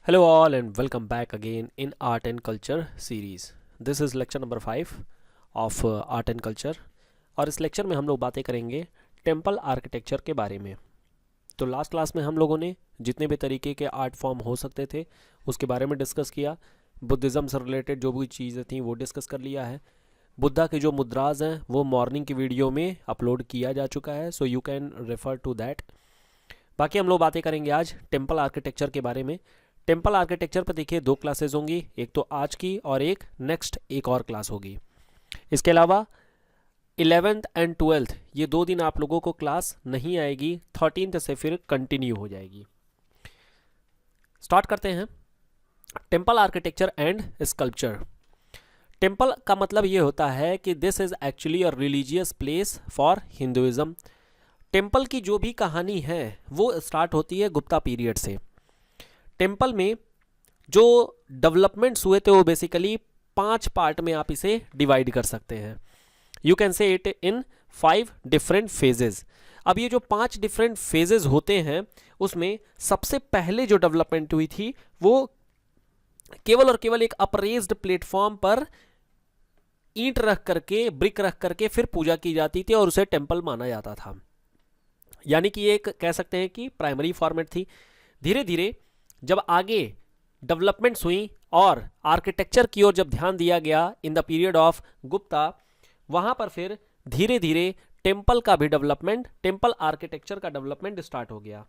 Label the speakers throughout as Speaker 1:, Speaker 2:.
Speaker 1: Hello all and welcome back again in Art and Culture series. This is lecture number 5 of Art and Culture और इस lecture में हम लोग बातें करेंगे टेम्पल आर्किटेक्चर के बारे में। तो लास्ट क्लास में हम लोगों ने जितने भी तरीके के आर्ट फॉर्म हो सकते थे उसके बारे में डिस्कस किया। बुद्धिज़्म से रिलेटेड जो भी चीज़ें थी वो डिस्कस कर लिया है। बुद्धा के जो मुद्राज हैं वो मॉर्निंग की वीडियो में अपलोड किया जा चुका है, so you can refer to that. बाकी हम लोग बातें करेंगे आज टेम्पल आर्किटेक्चर के बारे में। टेम्पल आर्किटेक्चर पर देखिए 2 क्लासेस होंगी, एक तो आज की और एक और क्लास होगी। इसके अलावा 11th एंड 12th ये 2 दिन आप लोगों को क्लास नहीं आएगी, 13th से फिर कंटिन्यू हो जाएगी। स्टार्ट करते हैं। Temple architecture and sculpture. Temple का मतलब ये होता है कि this is actually a religious place for Hinduism. Temple की जो भी कहानी है वो स्टार्ट होती है गुप्ता पीरियड से। टेम्पल में जो डेवलपमेंट्स हुए थे वो बेसिकली 5 पार्ट में आप इसे डिवाइड कर सकते हैं। यू कैन से इट इन 5 डिफरेंट फेजेस। अब ये जो 5 डिफरेंट फेजेस होते हैं उसमें सबसे पहले जो डेवलपमेंट हुई थी वो केवल और केवल एक अप्रेज्ड प्लेटफॉर्म पर ईंट रख करके, ब्रिक रख करके फिर पूजा की जाती थी और उसे टेम्पल माना जाता था। यानी कि एक कह सकते हैं कि प्राइमरी फॉर्मेट थी। धीरे धीरे जब आगे डेवलपमेंट्स हुई और आर्किटेक्चर की ओर जब ध्यान दिया गया in the period of Gupta, वहाँ पर फिर धीरे धीरे टेम्पल का भी डेवलपमेंट, टेम्पल आर्किटेक्चर का डेवलपमेंट स्टार्ट हो गया।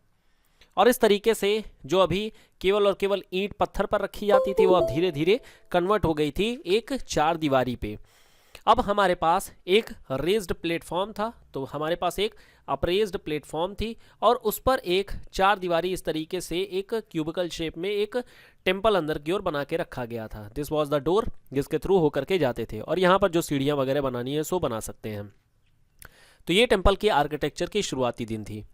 Speaker 1: और इस तरीके से जो अभी केवल और केवल ईंट पत्थर पर रखी जाती थी वो अब धीरे धीरे कन्वर्ट हो गई थी एक 4 दीवारी पे। अब हमारे पास एक रेज्ड प्लेटफॉर्म था, तो हमारे पास एक अप्रेज्ड प्लेटफॉर्म थी और उस पर एक 4 दीवारी इस तरीके से एक क्यूबिकल शेप में एक टेम्पल अंदर की ओर बना के रखा गया था। दिस वाज द डोर जिसके थ्रू होकर के जाते थे और यहाँ पर जो सीढ़ियाँ वगैरह बनानी है सो बना सकते हैं। तो ये टेम्पल की आर्किटेक्चर की शुरुआती दिन थी।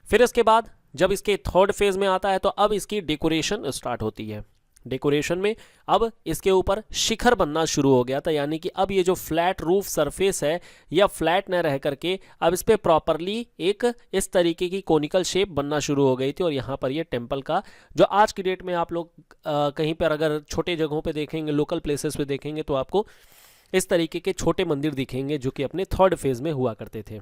Speaker 1: फिर इसके बाद जब इसके 3rd फेज में आता है तो अब इसकी डेकोरेशन स्टार्ट होती है। डेकोरेशन में अब इसके ऊपर शिखर बनना शुरू हो गया था, यानी कि अब ये जो फ्लैट रूफ सरफेस है या फ्लैट न रह करके अब इस पर प्रॉपरली एक इस तरीके की कोनिकल शेप बनना शुरू हो गई थी। और यहाँ पर ये टेम्पल का जो आज की डेट में आप लोग कहीं पर अगर छोटे जगहों पे देखेंगे, लोकल प्लेसेस पे देखेंगे तो आपको इस तरीके के छोटे मंदिर दिखेंगे जो कि अपने 3rd फेज में हुआ करते थे।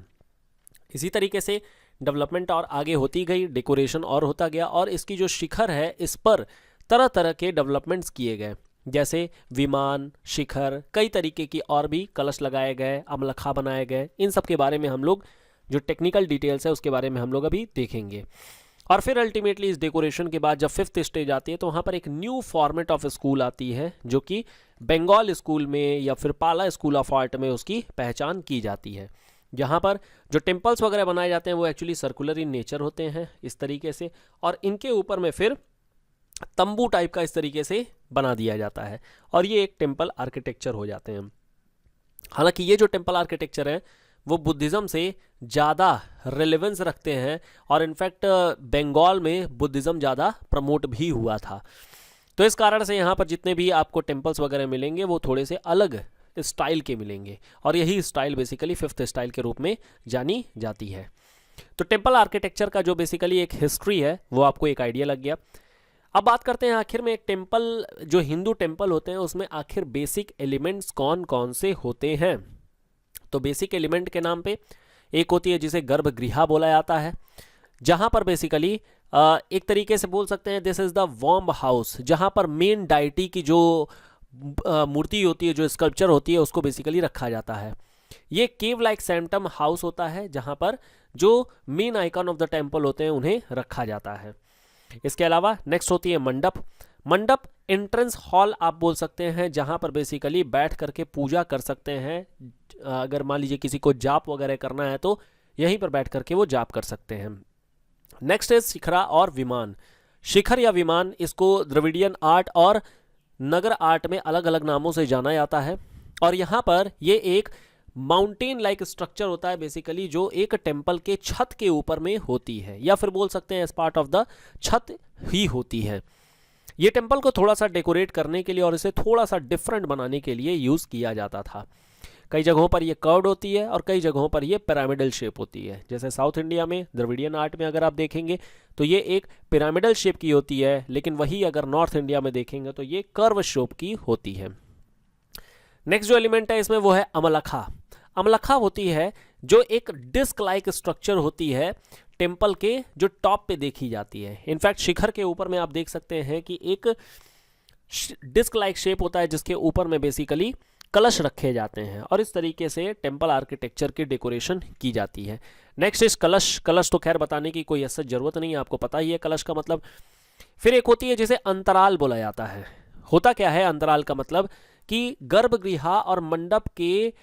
Speaker 1: इसी तरीके से डेवलपमेंट और आगे होती गई, डेकोरेशन और होता गया और इसकी जो शिखर है इस पर तरह तरह के डेवलपमेंट्स किए गए, जैसे विमान, शिखर, कई तरीके की और भी कलश लगाए गए, अमलखा बनाए गए। इन सब के बारे में हम लोग जो टेक्निकल डिटेल्स है उसके बारे में हम लोग अभी देखेंगे। और फिर अल्टीमेटली इस डेकोरेशन के बाद जब 5th स्टेज आती है तो वहाँ पर एक न्यू फॉर्मेट ऑफ स्कूल आती है जो कि बंगाल स्कूल में या फिर पाला स्कूल ऑफ आर्ट में उसकी पहचान की जाती है, जहाँ पर जो टेम्पल्स वगैरह बनाए जाते हैं वो एक्चुअली सर्कुलर इन नेचर होते हैं इस तरीके से, और इनके ऊपर में फिर तंबू टाइप का इस तरीके से बना दिया जाता है और ये एक टेम्पल आर्किटेक्चर हो जाते हैं। हालांकि ये जो टेम्पल आर्किटेक्चर है वो बुद्धिज़्म से ज़्यादा रेलेवेंस रखते हैं और इनफैक्ट बंगाल में बुद्धिज़्म ज़्यादा प्रमोट भी हुआ था। तो इस कारण से यहाँ पर जितने भी आपको टेम्पल्स वगैरह मिलेंगे वो थोड़े से अलग स्टाइल के मिलेंगे और यही स्टाइल बेसिकली 5th स्टाइल के रूप में जानी जाती है। तो टेम्पल आर्किटेक्चर का जो बेसिकली एक हिस्ट्री है वो आपको एक आइडिया लग गया। अब बात करते हैं आखिर में एक टेम्पल, जो हिंदू टेम्पल होते हैं उसमें आखिर बेसिक एलिमेंट्स कौन कौन से होते हैं। तो बेसिक एलिमेंट के नाम पे एक होती है जिसे गर्भगृह बोला जाता है, जहाँ पर बेसिकली एक तरीके से बोल सकते हैं this is the womb house, जहाँ पर मेन डाइटी की जो मूर्ति होती है, जो स्कल्पचर होती है उसको बेसिकली रखा जाता है। ये केव लाइक सैंक्टम हाउस होता है जहाँ पर जो main icon of the temple होते हैं उन्हें रखा जाता है। इसके अलावा नेक्स्ट होती है मंडप। मंडप एंट्रेंस हॉल आप बोल सकते हैं जहाँ पर बेसिकली बैठ करके पूजा कर सकते हैं। अगर मान लीजिए किसी को जाप वगैरह करना है तो यहीं पर बैठ करके वो जाप कर सकते हैं। नेक्स्ट है शिखरा और विमान। शिखर या विमान, इसको द्रविडियन आर्ट और नगर आर्ट में अलग अलग नामों से जाना जाता है और यहाँ पर ये एक माउंटेन लाइक स्ट्रक्चर होता है बेसिकली, जो एक टेम्पल के छत के ऊपर में होती है या फिर बोल सकते हैं एज पार्ट ऑफ द छत ही होती है। ये टेम्पल को थोड़ा सा डेकोरेट करने के लिए और इसे थोड़ा सा डिफरेंट बनाने के लिए यूज़ किया जाता था। कई जगहों पर ये कर्व्ड होती है और कई जगहों पर ये पिरामिडल शेप होती है। जैसे साउथ इंडिया में द्रविडियन आर्ट में अगर आप देखेंगे तो ये एक पिरामिडल शेप की होती है, लेकिन वही अगर नॉर्थ इंडिया में देखेंगे तो ये कर्व शेप की होती है। नेक्स्ट जो एलिमेंट है इसमें वो है अमलखा। अमलखा होती है जो एक डिस्क लाइक स्ट्रक्चर होती है टेम्पल के जो टॉप पे देखी जाती है। इनफैक्ट शिखर के ऊपर में आप देख सकते हैं कि एक डिस्क लाइक शेप होता है जिसके ऊपर में बेसिकली कलश रखे जाते हैं और इस तरीके से टेम्पल आर्किटेक्चर की डेकोरेशन की जाती है। नेक्स्ट इस कलश। कलश तो खैर बताने की कोई ऐसा जरूरत नहीं है, आपको पता ही है कलश का मतलब। फिर एक होती है जिसे अंतराल बोला जाता है। होता क्या है अंतराल का मतलब कि गर्भगृह और मंडप के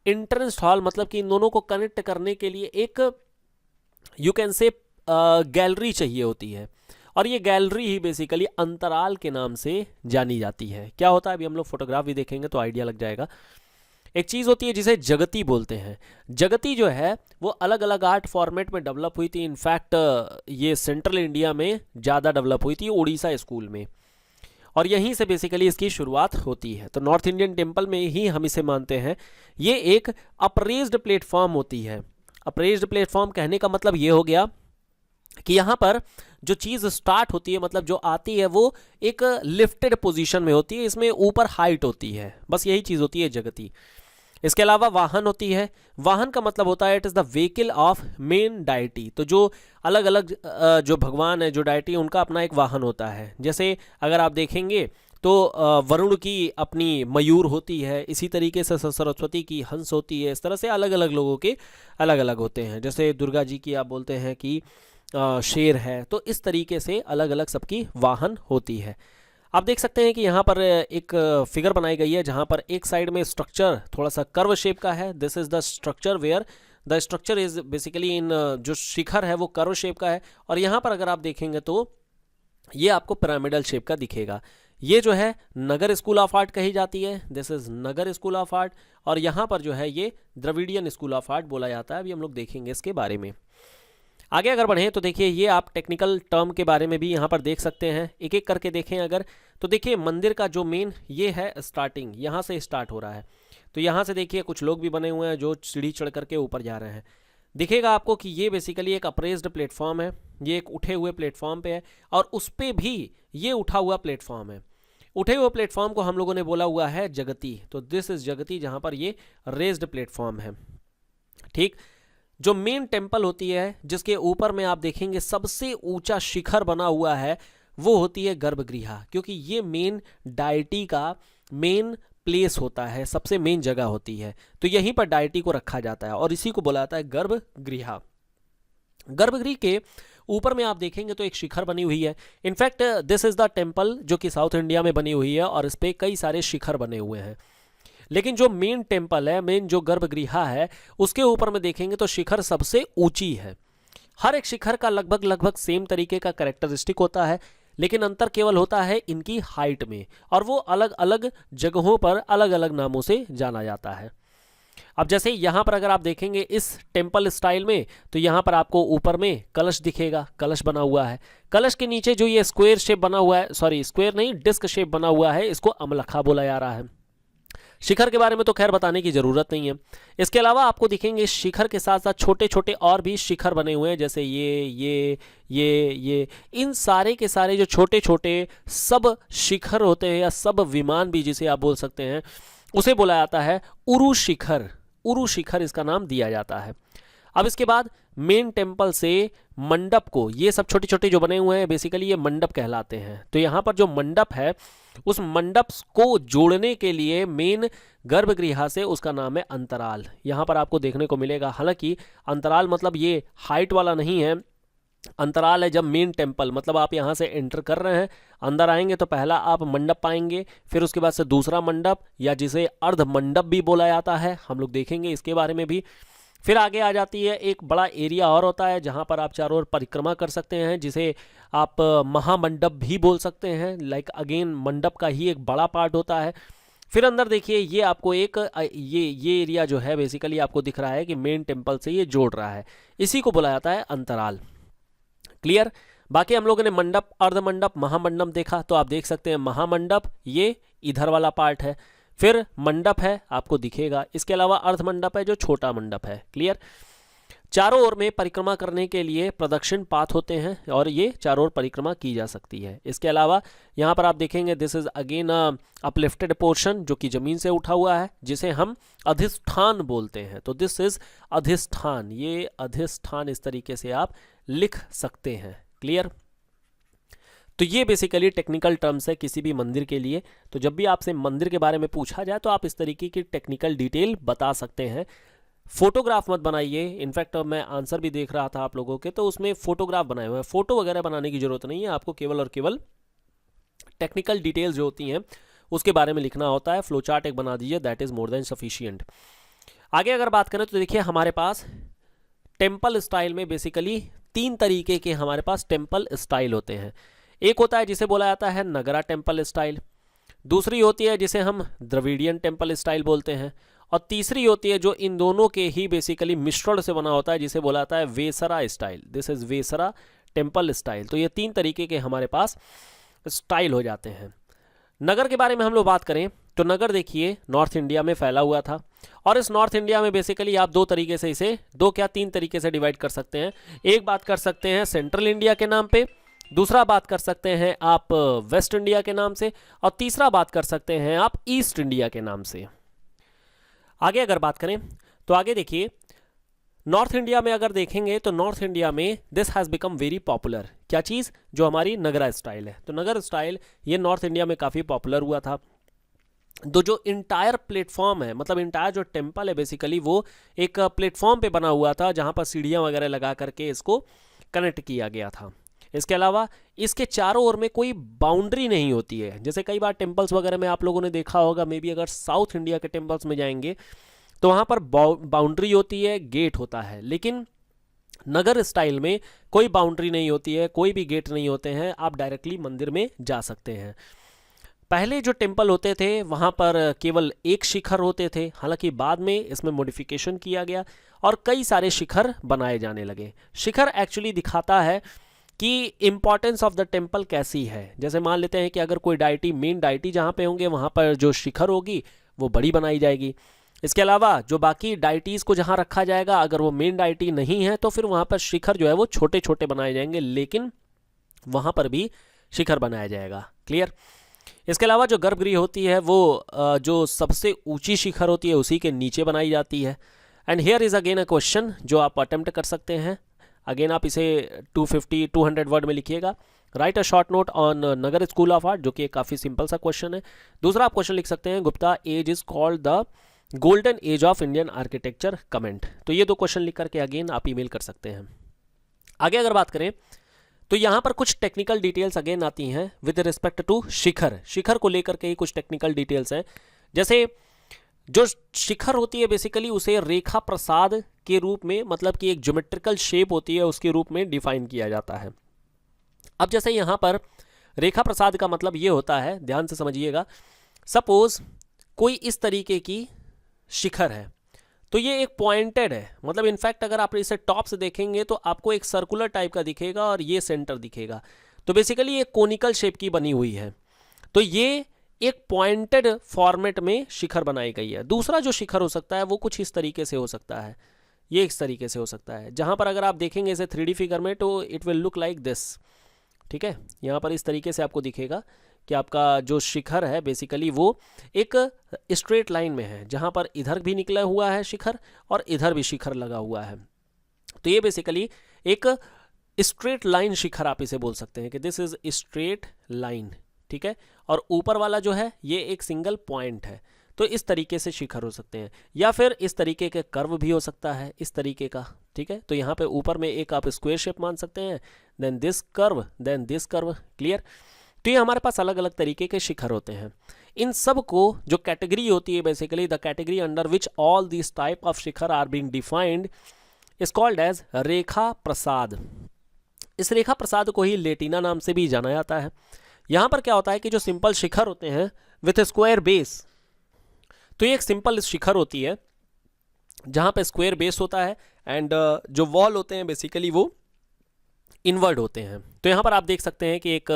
Speaker 1: एंट्रेंस हॉल, मतलब कि इन दोनों को कनेक्ट करने के लिए एक यू कैन से गैलरी चाहिए होती है और ये गैलरी ही बेसिकली अंतराल के नाम से जानी जाती है। क्या होता है अभी हम लोग फोटोग्राफ भी देखेंगे तो आइडिया लग जाएगा। एक चीज़ होती है जिसे जगती बोलते हैं। जगती जो है वो अलग अलग आर्ट फॉर्मेट में डेवलप हुई थी। इनफैक्ट ये सेंट्रल इंडिया में ज़्यादा डेवलप हुई थी, उड़ीसा स्कूल में, और यहीं से बेसिकली इसकी शुरुआत होती है। तो नॉर्थ इंडियन टेम्पल में ही हम इसे मानते हैं। ये एक अप्रेज्ड प्लेटफॉर्म होती है। अप्रेज्ड प्लेटफॉर्म कहने का मतलब ये हो गया कि यहाँ पर जो चीज़ स्टार्ट होती है, मतलब जो आती है, वो एक लिफ्टेड पोजीशन में होती है, इसमें ऊपर हाइट होती है, बस यही चीज़ होती है जगती। इसके अलावा वाहन होती है। वाहन का मतलब होता है it is the vehicle of main deity. तो जो अलग अलग जो भगवान है, जो डाइटी, उनका अपना एक वाहन होता है। जैसे अगर आप देखेंगे तो वरुण की अपनी मयूर होती है, इसी तरीके से सरस्वती की हंस होती है। इस तरह से अलग अलग लोगों के अलग अलग होते हैं। जैसे दुर्गा जी की आप बोलते हैं कि शेर है, तो इस तरीके से अलग अलग सबकी वाहन होती है। आप देख सकते हैं कि यहाँ पर एक फिगर बनाई गई है जहाँ पर एक साइड में स्ट्रक्चर थोड़ा सा कर्व शेप का है। This is the structure where the structure is basically in, जो शिखर है वो कर्व शेप का है, और यहाँ पर अगर आप देखेंगे तो ये आपको पिरामिडल शेप का दिखेगा। ये जो है नगर स्कूल ऑफ आर्ट कही जाती है। This is Nagar school of art, और यहाँ पर जो है ये द्रविडियन स्कूल ऑफ आर्ट बोला जाता है। अभी हम लोग देखेंगे इसके बारे में। आगे अगर बढ़ें तो देखिए ये आप टेक्निकल टर्म के बारे में भी यहाँ पर देख सकते हैं। एक एक करके देखें अगर, तो देखिए मंदिर का जो मेन ये है स्टार्टिंग, यहाँ से स्टार्ट हो रहा है। तो यहाँ से देखिए कुछ लोग भी बने हुए हैं जो सीढ़ी चढ़ करके ऊपर जा रहे हैं। दिखेगा आपको कि ये बेसिकली एक अप्रेज्ड प्लेटफॉर्म है, ये एक उठे हुए प्लेटफॉर्म पे है, और उस पर भी ये उठा हुआ प्लेटफॉर्म है। उठे हुए प्लेटफॉर्म को हम लोगों ने बोला हुआ है जगती। तो दिस इज जगती, जहाँ पर ये रेज्ड प्लेटफॉर्म है। ठीक, जो मेन टेम्पल होती है जिसके ऊपर में आप देखेंगे सबसे ऊंचा शिखर बना हुआ है, वो होती है गर्भगृह, क्योंकि ये मेन डायटी का मेन प्लेस होता है, सबसे मेन जगह होती है। तो यहीं पर डायटी को रखा जाता है और इसी को बोला जाता है गर्भगृह। गर्भगृह के ऊपर में आप देखेंगे तो एक शिखर बनी हुई है। In fact this is the temple जो कि साउथ इंडिया में बनी हुई है, और इस पर कई सारे शिखर बने हुए हैं। लेकिन जो मेन टेम्पल है, मेन जो गर्भगृह है, उसके ऊपर में देखेंगे तो शिखर सबसे ऊंची है। हर एक शिखर का लगभग सेम तरीके का कैरेक्टरिस्टिक होता है, लेकिन अंतर केवल होता है इनकी हाइट में, और वो अलग अलग जगहों पर अलग अलग नामों से जाना जाता है। अब जैसे यहाँ पर अगर आप देखेंगे इस टेम्पल स्टाइल में, तो यहाँ पर आपको ऊपर में कलश दिखेगा, कलश बना हुआ है। कलश के नीचे जो ये स्क्वायर शेप बना हुआ है, सॉरी स्क्वायर नहीं, डिस्क शेप बना हुआ है, इसको अमलखा बोला जा रहा है। शिखर के बारे में तो खैर बताने की जरूरत नहीं है। इसके अलावा आपको दिखेंगे शिखर के साथ साथ छोटे छोटे और भी शिखर बने हुए हैं, जैसे ये इन सारे के सारे जो छोटे छोटे सब शिखर होते हैं, या सब विमान भी जिसे आप बोल सकते हैं, उसे बोला जाता है उरु शिखर। उरु शिखर इसका नाम दिया जाता है। अब इसके बाद मेन टेम्पल से मंडप को, ये सब छोटे छोटे जो बने हुए हैं बेसिकली ये मंडप कहलाते हैं। तो यहाँ पर जो मंडप है, उस मंडप को जोड़ने के लिए मेन गर्भगृह से उसका नाम है अंतराल। यहाँ पर आपको देखने को मिलेगा, हालांकि अंतराल मतलब ये हाइट वाला नहीं है, अंतराल है जब मेन टेम्पल, मतलब आप यहाँ से एंटर कर रहे हैं, अंदर आएंगे तो पहला आप मंडप पाएंगे, फिर उसके बाद से दूसरा मंडप, या जिसे अर्ध मंडप भी बोला जाता है, हम लोग देखेंगे इसके बारे में भी। फिर आगे आ जाती है एक बड़ा एरिया और होता है जहाँ पर आप चारों ओर परिक्रमा कर सकते हैं, जिसे आप महामंडप भी बोल सकते हैं। लाइक अगेन मंडप का ही एक बड़ा पार्ट होता है। फिर अंदर देखिए ये आपको एक ये एरिया जो है बेसिकली आपको दिख रहा है कि मेन टेम्पल से ये जोड़ रहा है, इसी को बोला जाता है अंतराल। क्लियर? बाकी हम लोगों ने मंडप, अर्धमंडप, महामंडप देखा, तो आप देख सकते हैं महामंडप ये इधर वाला पार्ट है, फिर मंडप है, आपको दिखेगा। इसके अलावा अर्ध मंडप है जो छोटा मंडप है। क्लियर। चारों ओर में परिक्रमा करने के लिए प्रदक्षिण पाथ होते हैं और ये चारों ओर परिक्रमा की जा सकती है। इसके अलावा यहाँ पर आप देखेंगे this is again uplifted portion जो कि जमीन से उठा हुआ है, जिसे हम अधिष्ठान बोलते हैं। तो दिस इज अधिष्ठान, ये अधिष्ठान इस तरीके से आप लिख सकते हैं। क्लियर। तो ये बेसिकली टेक्निकल टर्म्स है किसी भी मंदिर के लिए। तो जब भी आपसे मंदिर के बारे में पूछा जाए तो आप इस तरीके की टेक्निकल डिटेल बता सकते हैं। फोटोग्राफ मत बनाइए। इनफैक्ट मैं आंसर भी देख रहा था आप लोगों के, तो उसमें फोटोग्राफ बनाए हुए हैं। फोटो वगैरह बनाने की जरूरत नहीं है, आपको केवल और केवल टेक्निकल डिटेल्स जो होती हैं उसके बारे में लिखना होता है। फ्लो चार्ट एक बना दीजिए, that is more than sufficient. आगे अगर बात करें तो देखिए हमारे पास टेम्पल स्टाइल में बेसिकली 3 तरीके के हमारे पास टेम्पल स्टाइल होते हैं। एक होता है जिसे बोला जाता है नगरा टेम्पल स्टाइल, दूसरी होती है जिसे हम द्रविडियन टेम्पल स्टाइल बोलते हैं, और तीसरी होती है जो इन दोनों के ही बेसिकली मिश्रण से बना होता है जिसे बोला जाता है Vesara style. This is Vesara temple style. तो ये 3 तरीके के हमारे पास स्टाइल हो जाते हैं। नगर के बारे में हम लोग बात करें तो नगर देखिए नॉर्थ इंडिया में फैला हुआ था, और इस नॉर्थ इंडिया में बेसिकली आप 2 तरीके से इसे 2 क्या 3 तरीके से डिवाइड कर सकते हैं। एक बात कर सकते हैं सेंट्रल इंडिया के नाम पे, दूसरा बात कर सकते हैं आप वेस्ट इंडिया के नाम से, और तीसरा बात कर सकते हैं आप ईस्ट इंडिया के नाम से। आगे अगर बात करें तो आगे देखिए नॉर्थ इंडिया में अगर देखेंगे तो नॉर्थ इंडिया में this has become very popular. क्या चीज़? जो हमारी नगरा स्टाइल है। तो नगर स्टाइल ये नॉर्थ इंडिया में काफ़ी पॉपुलर हुआ था। तो जो इंटायर प्लेटफॉर्म है, मतलब इंटायर जो टेम्पल है बेसिकली वो एक प्लेटफॉर्म पे बना हुआ था जहाँ पर सीढ़ियाँ वगैरह लगा करके इसको कनेक्ट किया गया था। इसके अलावा इसके चारों ओर में कोई बाउंड्री नहीं होती है। जैसे कई बार टेम्पल्स वगैरह में आप लोगों ने देखा होगा, मे बी अगर साउथ इंडिया के टेम्पल्स में जाएंगे तो वहाँ पर बाउंड्री होती है, गेट होता है, लेकिन नगर स्टाइल में कोई बाउंड्री नहीं होती है, कोई भी गेट नहीं होते हैं, आप डायरेक्टली मंदिर में जा सकते हैं। पहले जो टेम्पल होते थे वहाँ पर केवल एक शिखर होते थे, हालांकि बाद में इसमें मॉडिफिकेशन किया गया और कई सारे शिखर बनाए जाने लगे। शिखर एक्चुअली दिखाता है कि इम्पॉर्टेंस ऑफ द टेम्पल कैसी है। जैसे मान लेते हैं कि अगर कोई डायटी, मेन डायटी जहाँ पे होंगे वहाँ पर जो शिखर होगी वो बड़ी बनाई जाएगी। इसके अलावा जो बाकी डायटीज़ को जहाँ रखा जाएगा, अगर वो मेन डायटी नहीं है तो फिर वहाँ पर शिखर जो है वो छोटे छोटे बनाए जाएंगे, लेकिन वहाँ पर भी शिखर बनाया जाएगा। क्लियर। इसके अलावा जो गर्भगृह होती है वो जो सबसे ऊंची शिखर होती है उसी के नीचे बनाई जाती है। And here is again a question जो आप अटेम्प्ट कर सकते हैं। अगेन आप इसे 200 वर्ड में लिखिएगा। Right a short note on Nagar school of art, जो कि काफ़ी सिंपल सा क्वेश्चन है। दूसरा आप क्वेश्चन लिख सकते हैं, Gupta age is called the golden age of Indian architecture, comment. तो ये 2 क्वेश्चन लिख करके अगेन आप ईमेल कर सकते हैं। आगे अगर बात करें तो यहाँ पर कुछ टेक्निकल डिटेल्स अगेन आती हैं विद रिस्पेक्ट टू शिखर। शिखर को लेकर के ही कुछ टेक्निकल डिटेल्स हैं। जैसे जो शिखर होती है बेसिकली उसे रेखा प्रसाद के रूप में, मतलब कि एक ज्योमेट्रिकल शेप होती है उसके रूप में डिफाइन किया जाता है। अब जैसे यहाँ पर रेखा प्रसाद का मतलब ये होता है, ध्यान से समझिएगा, सपोज कोई इस तरीके की शिखर है तो ये एक पॉइंटेड है, मतलब इनफैक्ट अगर आप इसे टॉप से देखेंगे तो आपको एक सर्कुलर टाइप का दिखेगा और ये सेंटर दिखेगा। तो बेसिकली एक कोनिकल शेप की बनी हुई है। तो ये एक पॉइंटेड फॉर्मेट में शिखर बनाई गई है। दूसरा जो शिखर हो सकता है वो कुछ इस तरीके से हो सकता है, ये इस तरीके से हो सकता है, जहाँ पर अगर आप देखेंगे इसे 3D फिगर में तो it will look like this. ठीक है, यहाँ पर इस तरीके से आपको दिखेगा कि आपका जो शिखर है बेसिकली वो एक स्ट्रेट लाइन में है, जहाँ पर इधर भी निकला हुआ है शिखर और इधर भी शिखर लगा हुआ है। तो ये बेसिकली एक स्ट्रेट लाइन शिखर आप इसे बोल सकते हैं कि दिस इज स्ट्रेट लाइन। ठीक है, और ऊपर वाला जो है ये एक सिंगल पॉइंट है। तो इस तरीके से शिखर हो सकते हैं, या फिर इस तरीके के कर्व भी हो सकता है, इस तरीके का। ठीक है, तो यहाँ पे ऊपर में एक आप स्क्वायर शेप मान सकते हैं, then this curve, then this curve. Clear. तो ये हमारे पास अलग अलग तरीके के शिखर होते हैं। इन सब को जो कैटेगरी होती है basically the category under which all this type of shikhara are being defined is called as Rekha Prasad. इस रेखा प्रसाद को ही लेटिना नाम से भी जाना जाता है। यहाँ पर क्या होता है कि जो सिंपल शिखर होते हैं विथ स्क्वायर बेस, तो ये एक सिंपल शिखर होती है जहाँ पे स्क्वायर बेस होता है एंड जो वॉल होते हैं बेसिकली वो इनवर्ड होते हैं। तो यहाँ पर आप देख सकते हैं कि एक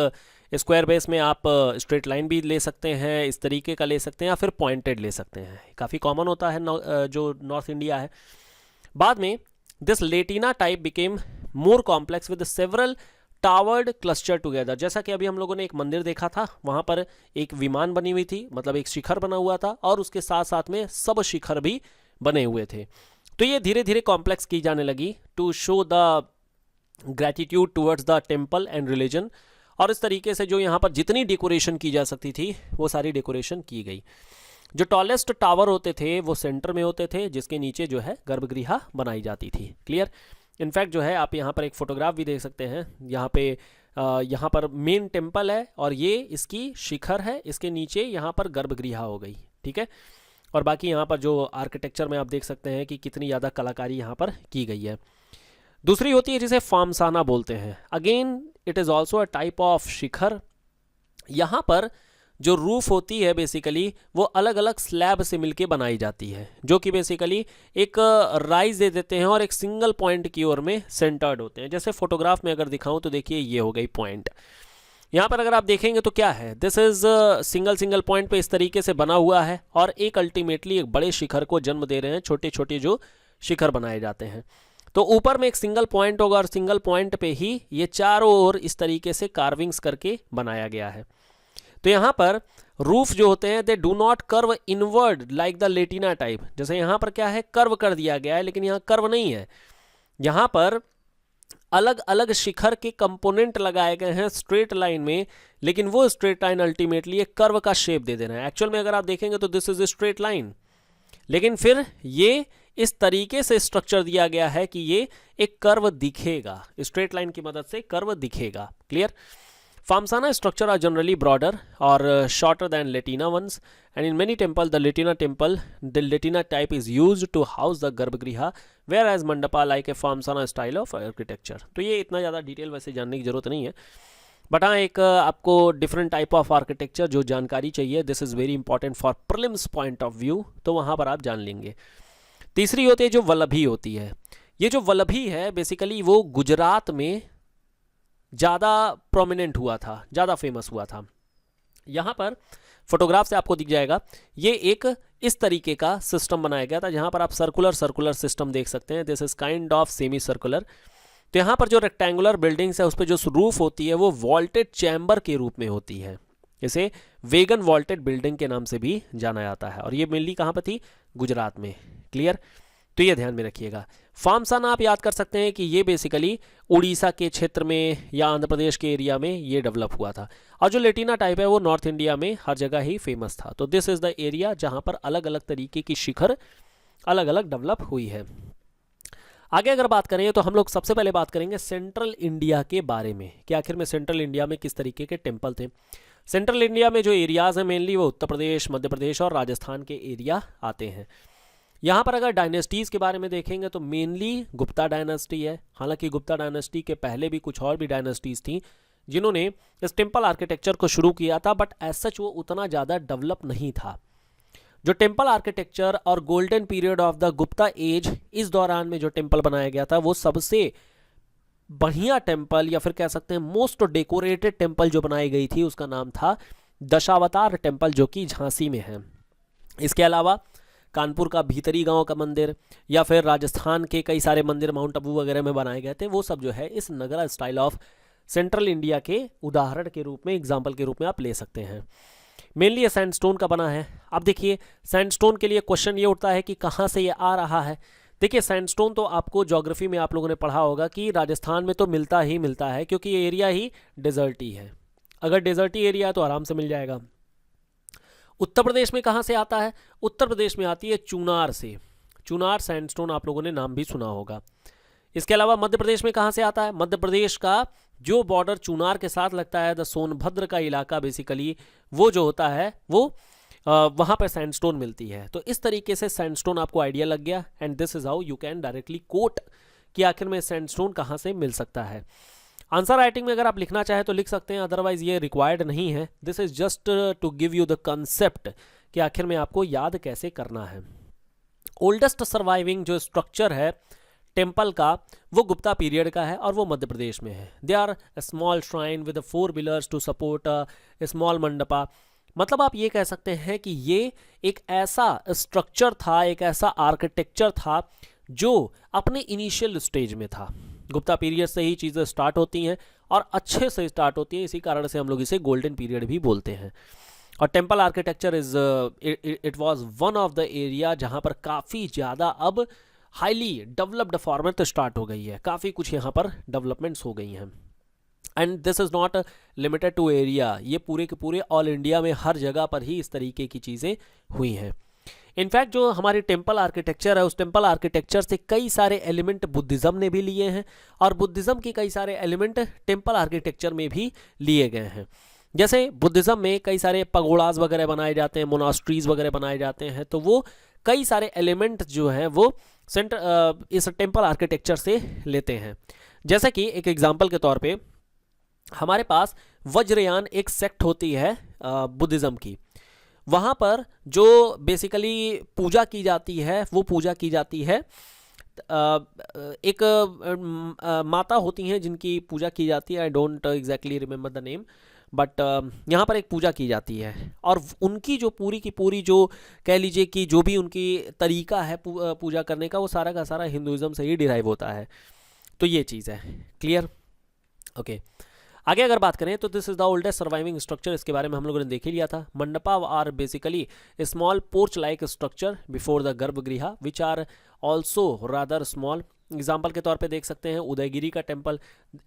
Speaker 1: स्क्वायर बेस में आप स्ट्रेट लाइन भी ले सकते हैं, इस तरीके का ले सकते हैं, या फिर पॉइंटेड ले सकते हैं। काफ़ी कॉमन होता है जो नॉर्थ इंडिया है। बाद में this latina type became more complex with several towered cluster together. जैसा कि अभी हम लोगों ने एक मंदिर देखा था, वहाँ पर एक विमान बनी हुई थी, मतलब एक शिखर बना हुआ था, और उसके साथ साथ में सब शिखर भी बने हुए थे। तो ये धीरे धीरे कॉम्प्लेक्स की जाने लगी to show the gratitude towards the temple and religion. और इस तरीके से जो यहाँ पर जितनी डेकोरेशन की जा सकती थी वो सारी डेकोरेशन की गई। जो टॉलेस्ट टावर होते थे वो सेंटर में होते थे, जिसके नीचे जो है गर्भगृह बनाई जाती थी। क्लियर। इनफैक्ट जो है आप यहाँ पर एक फोटोग्राफ भी देख सकते हैं। यहाँ पर मेन टेम्पल है और ये इसकी शिखर है, इसके नीचे यहाँ पर गर्भगृह हो गई। ठीक है। और बाकी यहाँ पर जो आर्किटेक्चर में आप देख सकते हैं कि कितनी ज़्यादा कलाकारी यहाँ पर की गई है। दूसरी होती है जिसे फार्मसाना बोलते हैं। Again it is also a type of shikhara. यहाँ पर जो रूफ होती है बेसिकली वो अलग अलग स्लैब से मिलके बनाई जाती है, जो कि बेसिकली एक राइज दे देते हैं और एक सिंगल पॉइंट की ओर में सेंटर्ड होते हैं। जैसे फोटोग्राफ में अगर दिखाऊं तो देखिए ये हो गई पॉइंट। यहाँ पर अगर आप देखेंगे तो क्या है, दिस इज सिंगल पॉइंट पे इस तरीके से बना हुआ है और एक अल्टीमेटली एक बड़े शिखर को जन्म दे रहे हैं। छोटे छोटे जो शिखर बनाए जाते हैं, तो ऊपर में एक सिंगल पॉइंट होगा और सिंगल पॉइंट पे ही ये चारों ओर इस तरीके से कार्विंग्स करके बनाया गया है। तो यहाँ पर रूफ जो होते हैं they do not curve inward like the latina type. जैसे यहाँ पर क्या है, कर्व कर दिया गया है, लेकिन यहाँ कर्व नहीं है। यहाँ पर अलग अलग शिखर के कंपोनेंट लगाए गए हैं स्ट्रेट लाइन में, लेकिन वो स्ट्रेट लाइन अल्टीमेटली एक कर्व का शेप दे देना है। एक्चुअल में अगर आप देखेंगे तो this is a straight line, लेकिन फिर ये इस तरीके से स्ट्रक्चर दिया गया है कि ये एक कर्व दिखेगा, स्ट्रेट लाइन की मदद से कर्व दिखेगा। Clear. Famsana structure are generally broader or shorter than Latina ones, and in many temples, the Latina type is used to house the Garbhagriha, whereas Mandapa like a Famsana style of architecture. तो ये इतना ज़्यादा detail वैसे जानने की ज़रूरत नहीं है, बट हाँ एक आपको डिफरेंट टाइप ऑफ आर्किटेक्चर जो जानकारी चाहिए, this is very important for prelims point of view, तो वहाँ पर आप जान लेंगे। तीसरी होती है जो वल्लभी होती है। ये जो वल्लभी है बेसिकली वो गुजरात में ज़्यादा प्रोमिनेंट हुआ था, ज़्यादा फेमस हुआ था। यहाँ पर फोटोग्राफ से आपको दिख जाएगा, ये एक इस तरीके का सिस्टम बनाया गया था जहाँ पर आप सर्कुलर सिस्टम देख सकते हैं। This is kind of semi circular. तो यहाँ पर जो रेक्टेंगुलर बिल्डिंग्स है उस पर जो रूफ होती है वो वॉल्टेड चैम्बर के रूप में होती है। इसे वेगन वॉल्टेड बिल्डिंग के नाम से भी जाना जाता है, और ये मेनली कहाँ पर थी, गुजरात में। क्लियर। तो ये ध्यान में रखिएगा। फार्मसाना आप याद कर सकते हैं कि ये बेसिकली उड़ीसा के क्षेत्र में या आंध्र प्रदेश के एरिया में ये डेवलप हुआ था, और जो लेटिना टाइप है वो नॉर्थ इंडिया में हर जगह ही फेमस था। तो दिस इज़ द एरिया जहाँ पर अलग अलग तरीके की शिखर अलग अलग डेवलप हुई है। आगे अगर बात करें तो हम लोग सबसे पहले बात करेंगे सेंट्रल इंडिया के बारे में कि आखिर में सेंट्रल इंडिया में किस तरीके के टेम्पल थे। सेंट्रल इंडिया में जो एरियाज़ हैं मेनली वो उत्तर प्रदेश, मध्य प्रदेश और राजस्थान के एरिया आते हैं। यहाँ पर अगर डायनेस्टीज़ के बारे में देखेंगे तो मेनली गुप्ता डायनेस्टी है। हालांकि गुप्ता डायनेस्टी के पहले भी कुछ और भी डायनेस्टीज़ थी जिन्होंने इस टेम्पल आर्किटेक्चर को शुरू किया था, बट एज सच वो उतना ज़्यादा डेवलप नहीं था। जो टेम्पल आर्किटेक्चर और golden period of the Gupta age, इस दौरान में जो टेम्पल बनाया गया था वो सबसे बढ़िया टेम्पल या फिर कह सकते हैं मोस्ट डेकोरेटेड टेम्पल जो बनाई गई थी उसका नाम था दशावतार टेम्पल, जो कि झांसी में है। इसके अलावा कानपुर का भीतरी गांव का मंदिर या फिर राजस्थान के कई सारे मंदिर माउंट आबू वगैरह में बनाए गए थे, वो सब जो है इस नगरा स्टाइल ऑफ सेंट्रल इंडिया के उदाहरण के रूप में, एग्जाम्पल के रूप में आप ले सकते हैं। मेनली ये सैंडस्टोन का बना है। अब देखिए सैंडस्टोन के लिए क्वेश्चन ये उठता है कि कहाँ से ये आ रहा है। देखिए सैंडस्टोन तो आपको ज्योग्राफी में आप लोगों ने पढ़ा होगा कि राजस्थान में तो मिलता ही मिलता है, क्योंकि ये एरिया ही डेजर्टी है। अगर डेजर्टी एरिया है तो आराम से मिल जाएगा। उत्तर प्रदेश में कहाँ से आता है, उत्तर प्रदेश में आती है चुनार से। चुनार सैंडस्टोन आप लोगों ने नाम भी सुना होगा। इसके अलावा मध्य प्रदेश में कहाँ से आता है, मध्य प्रदेश का जो बॉर्डर चुनार के साथ लगता है, द सोनभद्र का इलाका बेसिकली वो जो होता है वो वहाँ पर सैंडस्टोन मिलती है। तो इस तरीके से सैंडस्टोन आपको आइडिया लग गया, and this is how you can directly quote कि आखिर में सैंडस्टोन कहाँ से मिल सकता है। आंसर राइटिंग में अगर आप लिखना चाहें तो लिख सकते हैं, अदरवाइज ये रिक्वायर्ड नहीं है। This is just to give you the concept कि आखिर में आपको याद कैसे करना है। ओल्डेस्ट सर्वाइविंग जो स्ट्रक्चर है टेम्पल का वो गुप्ता पीरियड का है और वो मध्य प्रदेश में है। They are small shrine with 4 pillars to support small mandapa. मतलब आप ये कह सकते हैं कि ये एक ऐसा स्ट्रक्चर था, एक ऐसा आर्किटेक्चर था जो अपने इनिशियल स्टेज में था। गुप्ता पीरियड से ही चीज़ें स्टार्ट होती हैं और अच्छे से स्टार्ट होती हैं, इसी कारण से हम लोग इसे गोल्डन पीरियड भी बोलते हैं। और temple architecture it was one of the area जहाँ पर काफ़ी ज़्यादा अब हाईली डेवलप्ड फॉर्मेट स्टार्ट हो गई है, काफ़ी कुछ यहाँ पर डेवलपमेंट्स हो गई हैं। And this is not limited to area, ये पूरे के पूरे ऑल इंडिया में हर जगह पर ही इस तरीके की चीज़ें हुई हैं। इनफैक्ट जो हमारी टेम्पल आर्किटेक्चर है, उस टेम्पल आर्किटेक्चर से कई सारे एलिमेंट बुद्धिज़्म ने भी लिए हैं और बुद्धिज़्म के कई सारे एलिमेंट टेम्पल आर्किटेक्चर में भी लिए गए हैं। जैसे बुद्धिज़्म में कई सारे पगोड़ाज वगैरह बनाए जाते हैं, मोनास्ट्रीज वगैरह बनाए जाते हैं, तो वो कई सारे एलिमेंट जो हैं वो इस टेम्पल आर्किटेक्चर से लेते हैं। जैसे कि एक एग्जाम्पल के तौर पे हमारे पास वज्रयान एक सेक्ट होती है बुद्धिज़्म की। वहाँ पर जो बेसिकली पूजा की जाती है वो पूजा की जाती है एक माता होती हैं जिनकी पूजा की जाती है। I don't exactly remember the name, but यहाँ पर एक पूजा की जाती है और उनकी जो पूरी की पूरी जो कह लीजिए कि जो भी उनकी तरीका है पूजा करने का, वो सारा का सारा हिंदुइज्म से ही डिराइव होता है। तो ये चीज़ है, क्लियर? ओके आगे अगर बात करें तो this is the oldest surviving structure, इसके बारे में हम लोगों ने देख ही लिया था। Mandapa are basically small porch like structure before the garbhagriha which are also rather small. Example के तौर पे देख सकते हैं उदयगिरी का टेम्पल।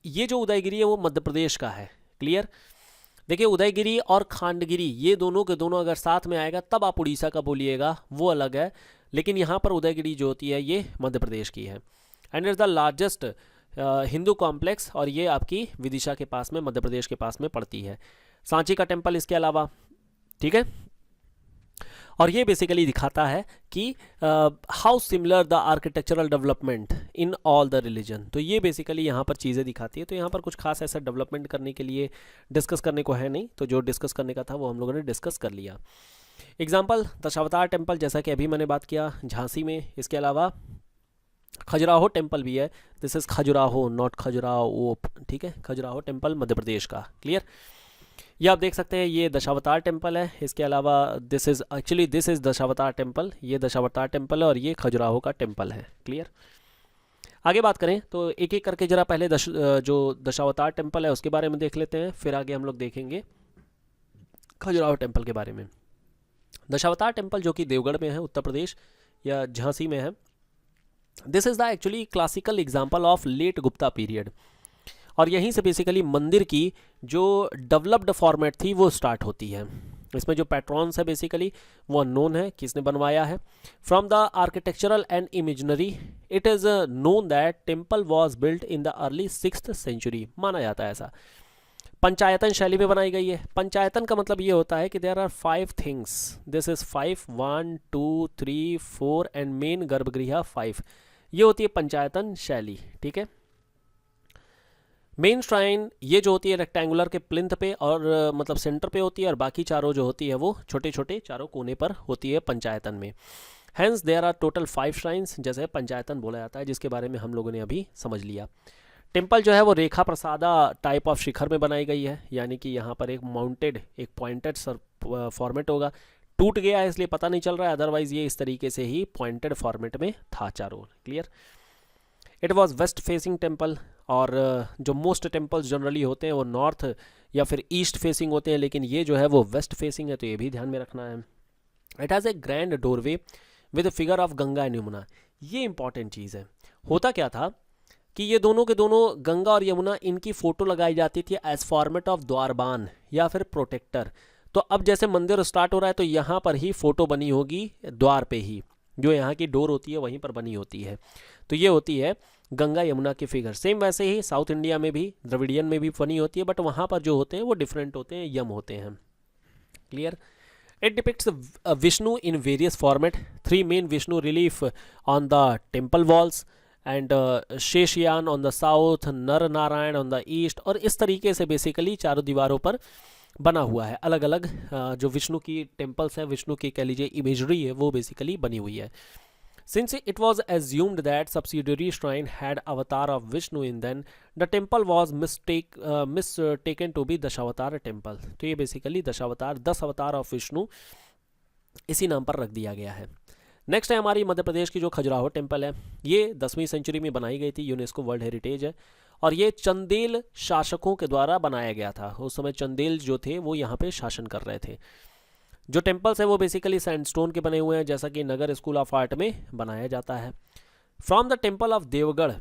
Speaker 1: ये जो उदयगिरी है वो मध्य प्रदेश का है, क्लियर? देखिए उदयगिरी और खांडगिरी ये दोनों के दोनों अगर साथ में आएगा तब आप उड़ीसा का बोलिएगा, वो अलग है, लेकिन यहाँ पर उदयगिरी जो होती है ये मध्य प्रदेश की है। And is the largest Hindu complex, और ये आपकी विदिशा के पास में मध्य प्रदेश के पास में पड़ती है। सांची का टेम्पल इसके अलावा, ठीक है। और ये बेसिकली दिखाता है कि how similar the architectural development in all the religion. तो ये बेसिकली यहाँ पर चीज़ें दिखाती है। तो यहाँ पर कुछ खास ऐसा डेवलपमेंट करने के लिए डिस्कस करने को है नहीं, तो जो डिस्कस करने का था वो हम लोगों ने डिस्कस कर लिया। एग्जाम्पल दशावतार टेम्पल, जैसा कि अभी मैंने बात किया झांसी में। इसके अलावा खजुराहो टेम्पल भी है। This is Khajuraho, not Khajuraho, ठीक है। खजुराहो टेम्पल मध्य प्रदेश का, क्लियर? ये आप देख सकते हैं ये दशावतार टेम्पल है। इसके अलावा दिस इज दशावतार टेम्पल, ये दशावतार टेम्पल है और ये खजुराहो का टेम्पल है, क्लियर? आगे बात करें तो एक एक करके जरा पहले जो दशावतार टेम्पल है उसके बारे में देख लेते हैं, फिर आगे हम लोग देखेंगे खजुराहो टेम्पल के बारे में। दशावतार टेम्पल जो कि देवगढ़ में है, उत्तर प्रदेश या झांसी में है। This is the actually classical example of late Gupta period, और यहीं से बेसिकली मंदिर की जो डेवलप्ड फॉर्मेट थी वो स्टार्ट होती है। इसमें जो पैट्रॉन्स है बेसिकली वो अननोन है, किसने बनवाया है। From the architectural and imaginary it is known that temple was built in the early 6th century, माना जाता है ऐसा। पंचायतन शैली में बनाई गई है। पंचायतन का मतलब ये होता है कि there are 5 things, this is 5, 1 2 3 4 and main garbhagriha 5, ये होती है पंचायतन शैली, ठीक है। मेन श्राइन ये जो होती है रेक्टेंगुलर के प्लिंथ पे और मतलब सेंटर पे होती है, और बाकी चारों जो होती है वो छोटे छोटे चारों कोने पर होती है पंचायतन में। Hence there are total 5 shrines, जैसे पंचायतन बोला जाता है, जिसके बारे में हम लोगों ने अभी समझ लिया। टेम्पल जो है वो रेखा प्रसादा टाइप ऑफ शिखर में बनाई गई है, यानी कि यहाँ पर एक माउंटेड, एक पॉइंटेड फॉर्मेट होगा। टूट गया है इसलिए पता नहीं चल रहा है, अदरवाइज ये इस तरीके से ही पॉइंटेड फॉर्मेट में था चारों, clear? It was waste facing temple, और जो मोस्ट टेम्पल्स जनरली होते हैं वो नॉर्थ या फिर ईस्ट फेसिंग होते हैं, लेकिन ये जो है वो वेस्ट फेसिंग है, तो ये भी ध्यान में रखना है। It has a grand doorway with figure of Ganga and Yamuna, ये इंपॉर्टेंट चीज़ है। होता क्या था कि ये दोनों के दोनों गंगा और यमुना, इनकी फ़ोटो लगाई जाती थी एज फॉर्मेट ऑफ द्वारबान या फिर प्रोटेक्टर। तो अब जैसे मंदिर स्टार्ट हो रहा है तो यहाँ पर ही फ़ोटो बनी होगी द्वार पे ही, जो यहाँ की डोर होती है वहीं पर बनी होती है। तो ये होती है गंगा यमुना की फिगर। सेम वैसे ही साउथ इंडिया में भी, द्रविडियन में भी बनी होती है, बट वहाँ पर जो होते हैं वो डिफरेंट होते हैं, यम होते हैं, clear? It depicts Vishnu in various format, 3 main Vishnu relief on the temple walls and Sheshayana on the south, Nara Narayana on the east, और इस तरीके से बेसिकली चारों दीवारों पर बना हुआ है। अलग अलग जो विष्णु की टेम्पल्स है, विष्णु की कह लीजिए इमेजरी है, वो बेसिकली बनी हुई है। Since it was assumed that subsidiary shrine had avatar of Vishnu in them, the temple was mistaken to be Dashavatara temple. तो ये बेसिकली दशावतार 10 अवतार ऑफ विष्णु इसी नाम पर रख दिया गया है। नेक्स्ट है हमारी मध्य प्रदेश की जो खजुराहो टेम्पल है, ये 10वीं सेंचुरी में बनाई गई थी, यूनेस्को वर्ल्ड हेरिटेज है, और ये चंदेल शासकों के द्वारा बनाया गया था। उस समय चंदेल जो थे वो यहाँ पे शासन कर रहे थे। जो टेम्पल्स है वो बेसिकली सैंडस्टोन के बने हुए हैं, जैसा कि नगर स्कूल ऑफ आर्ट में बनाया जाता है। From the temple of Deogarh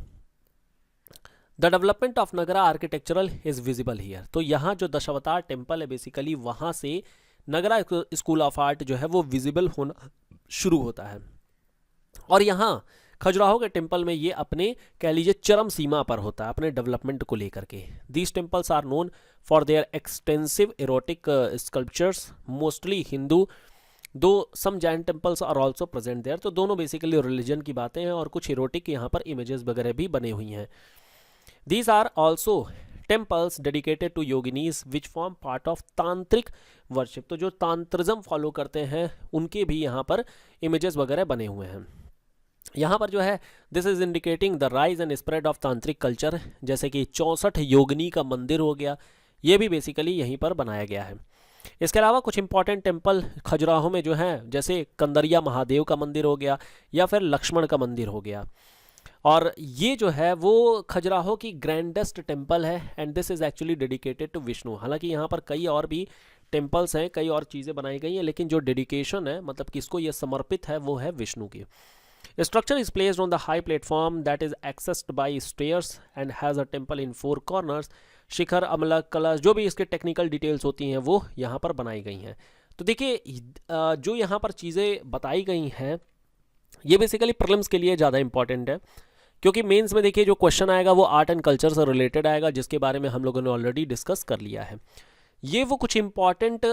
Speaker 1: the development of Nagara architectural is visible here. तो यहाँ जो दशावतार टेम्पल है बेसिकली वहाँ से नगरा स्कूल ऑफ आर्ट जो है वो विजिबल होना शुरू होता है। और यहाँ खजुराहो के टेम्पल में ये अपने कह लीजिए चरम सीमा पर होता है अपने डेवलपमेंट को लेकर के। These temples are known for their extensive erotic sculptures, mostly Hindu, though some Jain temples are also present there. तो दोनों बेसिकली रिलीजन की बातें हैं और कुछ एरोटिक यहाँ पर इमेजेस वगैरह भी बने हुई हैं। These are also temples dedicated to yoginis which form part of tantric worship. तो जो तांत्रिज्म फॉलो करते हैं उनके भी यहाँ पर इमेजेस वगैरह बने हुए हैं। यहाँ पर जो है this is indicating the rise and spread of तांत्रिक कल्चर, जैसे कि 64 योगिनी का मंदिर हो गया, ये भी बेसिकली यहीं पर बनाया गया है। इसके अलावा कुछ इंपॉर्टेंट टेम्पल खजुराहो में जो है, जैसे कंदरिया महादेव का मंदिर हो गया या फिर लक्ष्मण का मंदिर हो गया, और ये जो है वो खजुराहो की ग्रैंडेस्ट टेम्पल है and this is actually dedicated to Vishnu. हालांकि यहाँ पर कई और भी टेम्पल्स हैं, कई और चीज़ें बनाई गई हैं, लेकिन जो डेडिकेशन है मतलब किसको ये समर्पित है वो है विष्णु की। Structure is placed on the high platform that is accessed by stairs and has a temple in 4 corners. शिखर, अमलक, कलश, जो भी इसके टेक्निकल डिटेल्स होती हैं वो यहाँ पर बनाई गई हैं। तो देखिए जो यहाँ पर चीज़ें बताई गई हैं ये बेसिकली प्रीलिम्स के लिए ज़्यादा इंपॉर्टेंट है, क्योंकि मेंस में देखिए जो क्वेश्चन आएगा वो आर्ट एंड कल्चर से रिलेटेड आएगा, जिसके बारे में हम लोगों ने ऑलरेडी डिस्कस कर लिया है। ये वो कुछ इंपॉर्टेंट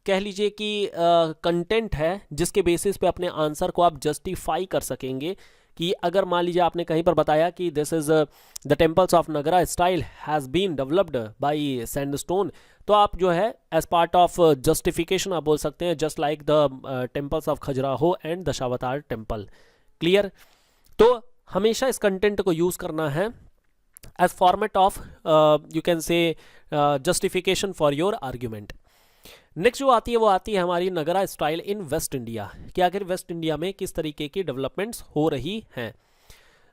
Speaker 1: कह लीजिए कि कंटेंट है जिसके बेसिस पे अपने आंसर को आप जस्टिफाई कर सकेंगे कि अगर मान लीजिए आपने कहीं पर बताया कि this is the temples of Nagara style has been developed by sandstone, तो आप जो है एज पार्ट ऑफ जस्टिफिकेशन आप बोल सकते हैं just like the temples of Khajuraho and Dashavatara temple. Clear? तो हमेशा इस कंटेंट को यूज़ करना है as format of you can say justification for your argument. Next जो आती है वो आती है हमारी Nagara style in west India, कि आखिर वेस्ट इंडिया में किस तरीके की डेवलपमेंट्स हो रही हैं।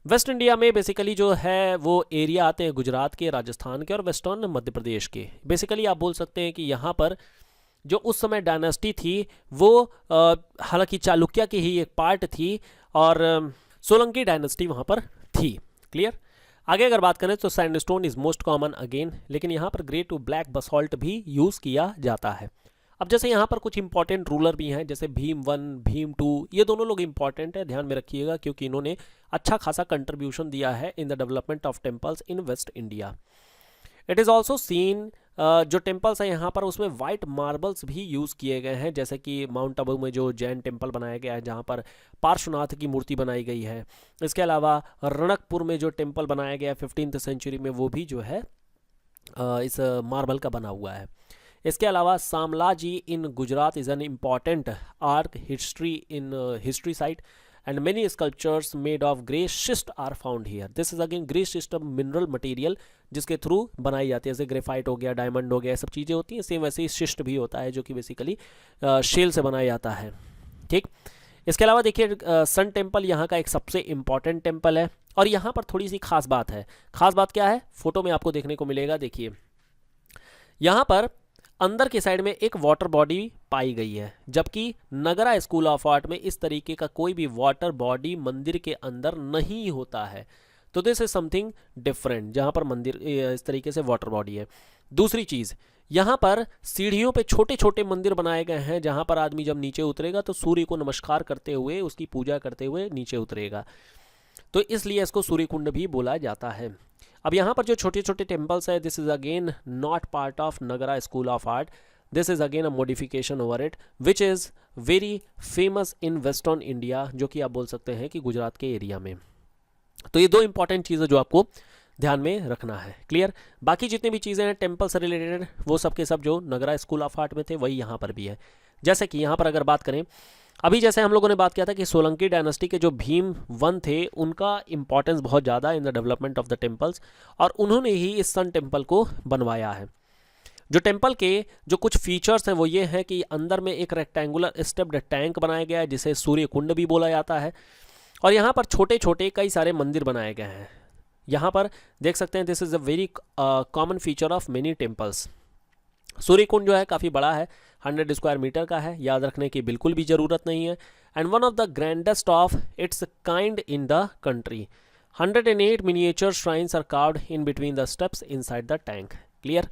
Speaker 1: वेस्ट इंडिया में बेसिकली जो है वो एरिया आते हैं गुजरात के, राजस्थान के और वेस्टर्न मध्य प्रदेश के। बेसिकली आप बोल सकते हैं कि यहाँ पर जो उस समय डायनेस्टी थी वो हालांकि चालुक्य की ही एक पार्ट थी और सोलंकी डायनेस्टी वहाँ पर थी। क्लियर? आगे अगर बात करें तो sandstone is most common again, लेकिन यहाँ पर ग्रे टू ब्लैक बसॉल्ट भी यूज़ किया जाता है। अब जैसे यहाँ पर कुछ इंपॉर्टेंट रूलर भी हैं, जैसे भीम 1, भीम 2, ये दोनों लोग इंपॉर्टेंट है, ध्यान में रखिएगा, क्योंकि इन्होंने अच्छा खासा कंट्रीब्यूशन दिया है in the development of temples in west India. It is also seen जो टेम्पल्स हैं यहाँ पर उसमें वाइट मार्बल्स भी यूज़ किए गए हैं, जैसे कि माउंट आबू में जो जैन टेम्पल बनाया गया है जहाँ पर पार्श्वनाथ की मूर्ति बनाई गई है। इसके अलावा रणकपुर में जो टेम्पल बनाया गया है 15th सेंचुरी में, वो भी जो है इस मार्बल का बना हुआ है। इसके अलावा Shamlaji in Gujarat is an important arc history in history site and many sculptures made of grey schist are found here. This is again grey schist mineral material जिसके थ्रू बनाई जाती है, जैसे ग्रेफाइट हो गया, डायमंड हो गया, सब चीज़ें होती हैं, सेम वैसे ही शिस्ट भी होता है जो कि बेसिकली शेल से बनाया जाता है। ठीक, इसके अलावा देखिए सन टेम्पल यहाँ का एक सबसे इम्पॉर्टेंट टेम्पल है और यहाँ पर थोड़ी सी खास बात है। खास बात क्या है? फोटो में आपको देखने को मिलेगा। देखिए यहाँ पर अंदर की साइड में एक वाटर बॉडी पाई गई है, जबकि नगरा स्कूल ऑफ आर्ट में इस तरीके का कोई भी वाटर बॉडी मंदिर के अंदर नहीं होता है। तो दिस इज समथिंग डिफरेंट, जहाँ पर मंदिर इस तरीके से वाटर बॉडी है। दूसरी चीज़, यहाँ पर सीढ़ियों पे छोटे छोटे मंदिर बनाए गए हैं, जहाँ पर आदमी जब नीचे उतरेगा तो सूर्य को नमस्कार करते हुए उसकी पूजा करते हुए नीचे उतरेगा, तो इसलिए इसको सूर्य कुंड भी बोला जाता है। अब यहाँ पर जो छोटे छोटे टेम्पल्स है, this is again not part of Nagara school of art, this is again a modification over it which is very famous in western India, जो कि आप बोल सकते हैं कि गुजरात के एरिया में। तो ये दो इंपॉर्टेंट चीज़ें जो आपको ध्यान में रखना है। क्लियर? बाकी जितनी भी चीज़ें हैं टेम्पल से रिलेटेड वो सब के सब जो नगरा स्कूल ऑफ आर्ट में थे वही यहाँ पर भी है। जैसे कि यहाँ पर अगर बात करें अभी जैसे हम लोगों ने बात किया था कि सोलंकी डायनेस्टी के जो भीम वन थे उनका इंपॉर्टेंस बहुत ज़्यादा in the development of the temples, और उन्होंने ही इस सन टेम्पल को बनवाया है। जो टेम्पल के जो कुछ फीचर्स हैं वो ये हैं कि अंदर में एक रेक्टेंगुलर स्टेप्ड टैंक बनाया गया है जिसे सूर्य कुंड भी बोला जाता है, और यहाँ पर छोटे छोटे कई सारे मंदिर बनाए गए हैं। यहाँ पर देख सकते हैं this is a very common feature of many temples. Surya Kund जो है काफ़ी बड़ा है, 100 स्क्वायर मीटर का है, याद रखने की बिल्कुल भी ज़रूरत नहीं है। And one of the grandest of its kind in the country. 108 miniature shrines are carved in between the steps inside the tank. Clear.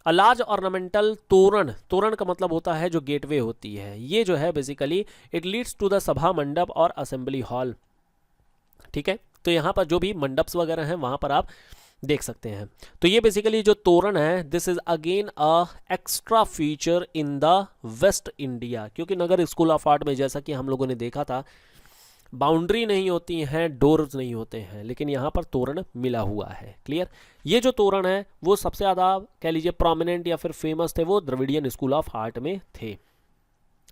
Speaker 1: A large ornamental torana, तोरण का मतलब होता है जो गेटवे होती है, ये जो है basically it leads to the sabha mandapa और असेंबली हॉल। ठीक है, तो यहाँ पर जो भी मंडप्स वगैरह हैं वहाँ पर आप देख सकते हैं। तो ये बेसिकली जो तोरण है this is again a extra feature in the waste India, क्योंकि नगर स्कूल ऑफ आर्ट में जैसा कि हम लोगों ने देखा था बाउंड्री नहीं होती हैं, डोर्स नहीं होते हैं, लेकिन यहाँ पर तोरण मिला हुआ है। क्लियर। ये जो तोरण है वो सबसे ज़्यादा कह लीजिए प्रोमिनेंट या फिर फेमस थे, वो द्रविडियन स्कूल ऑफ आर्ट में थे।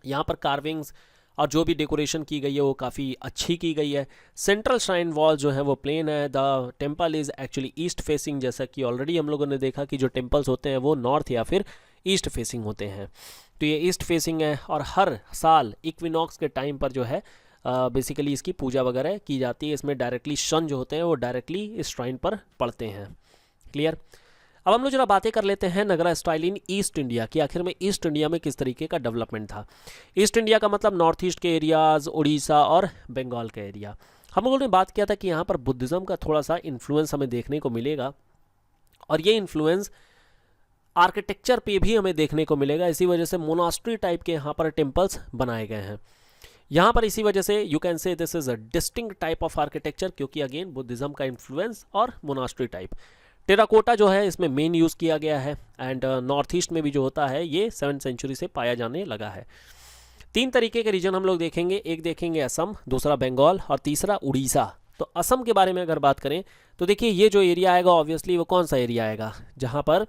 Speaker 1: यहाँ पर कार्विंग्स और जो भी डेकोरेशन की गई है वो काफ़ी अच्छी की गई है। सेंट्रल श्राइन वॉल जो है वो प्लेन है। The temple is actually east facing, जैसा कि ऑलरेडी हम लोगों ने देखा कि जो टेम्पल्स होते हैं वो नॉर्थ या फिर ईस्ट फेसिंग होते हैं। तो ये ईस्ट फेसिंग है और हर साल इक्विनॉक्स के टाइम पर जो है बेसिकली इसकी पूजा वगैरह की जाती है। इसमें डायरेक्टली सन जो होते हैं वो डायरेक्टली इस श्राइन पर पड़ते हैं। क्लियर। अब हम लोग जरा बातें कर लेते हैं नगरा स्टाइल इन ईस्ट इंडिया की, आखिर में ईस्ट इंडिया में किस तरीके का डेवलपमेंट था। ईस्ट इंडिया का मतलब नॉर्थ ईस्ट के एरियाज़, उड़ीसा और बंगाल का एरिया। हम लोगों ने बात किया था कि यहाँ पर बुद्धिज़्म का थोड़ा सा इन्फ्लुएंस हमें देखने को मिलेगा, और ये इन्फ्लुएंस आर्किटेक्चर पे भी हमें देखने को मिलेगा। इसी वजह से मोनास्ट्री टाइप के यहाँ पर टेम्पल्स बनाए गए हैं यहाँ पर। इसी वजह से यू कैन से this is a distinct type of architecture, क्योंकि अगेन बुद्धिज़्म का इन्फ्लुएंस और मोनास्ट्री टाइप। टेराकोटा जो है इसमें मेन यूज़ किया गया है, एंड नॉर्थ ईस्ट में भी जो होता है ये 7वीं सेंचुरी से पाया जाने लगा है। 3 तरीके के रीजन हम लोग देखेंगे, एक देखेंगे असम, दूसरा बंगाल और तीसरा उड़ीसा। तो असम के बारे में अगर बात करें तो देखिए ये जो एरिया आएगा ऑब्वियसली वो कौन सा एरिया आएगा जहाँ पर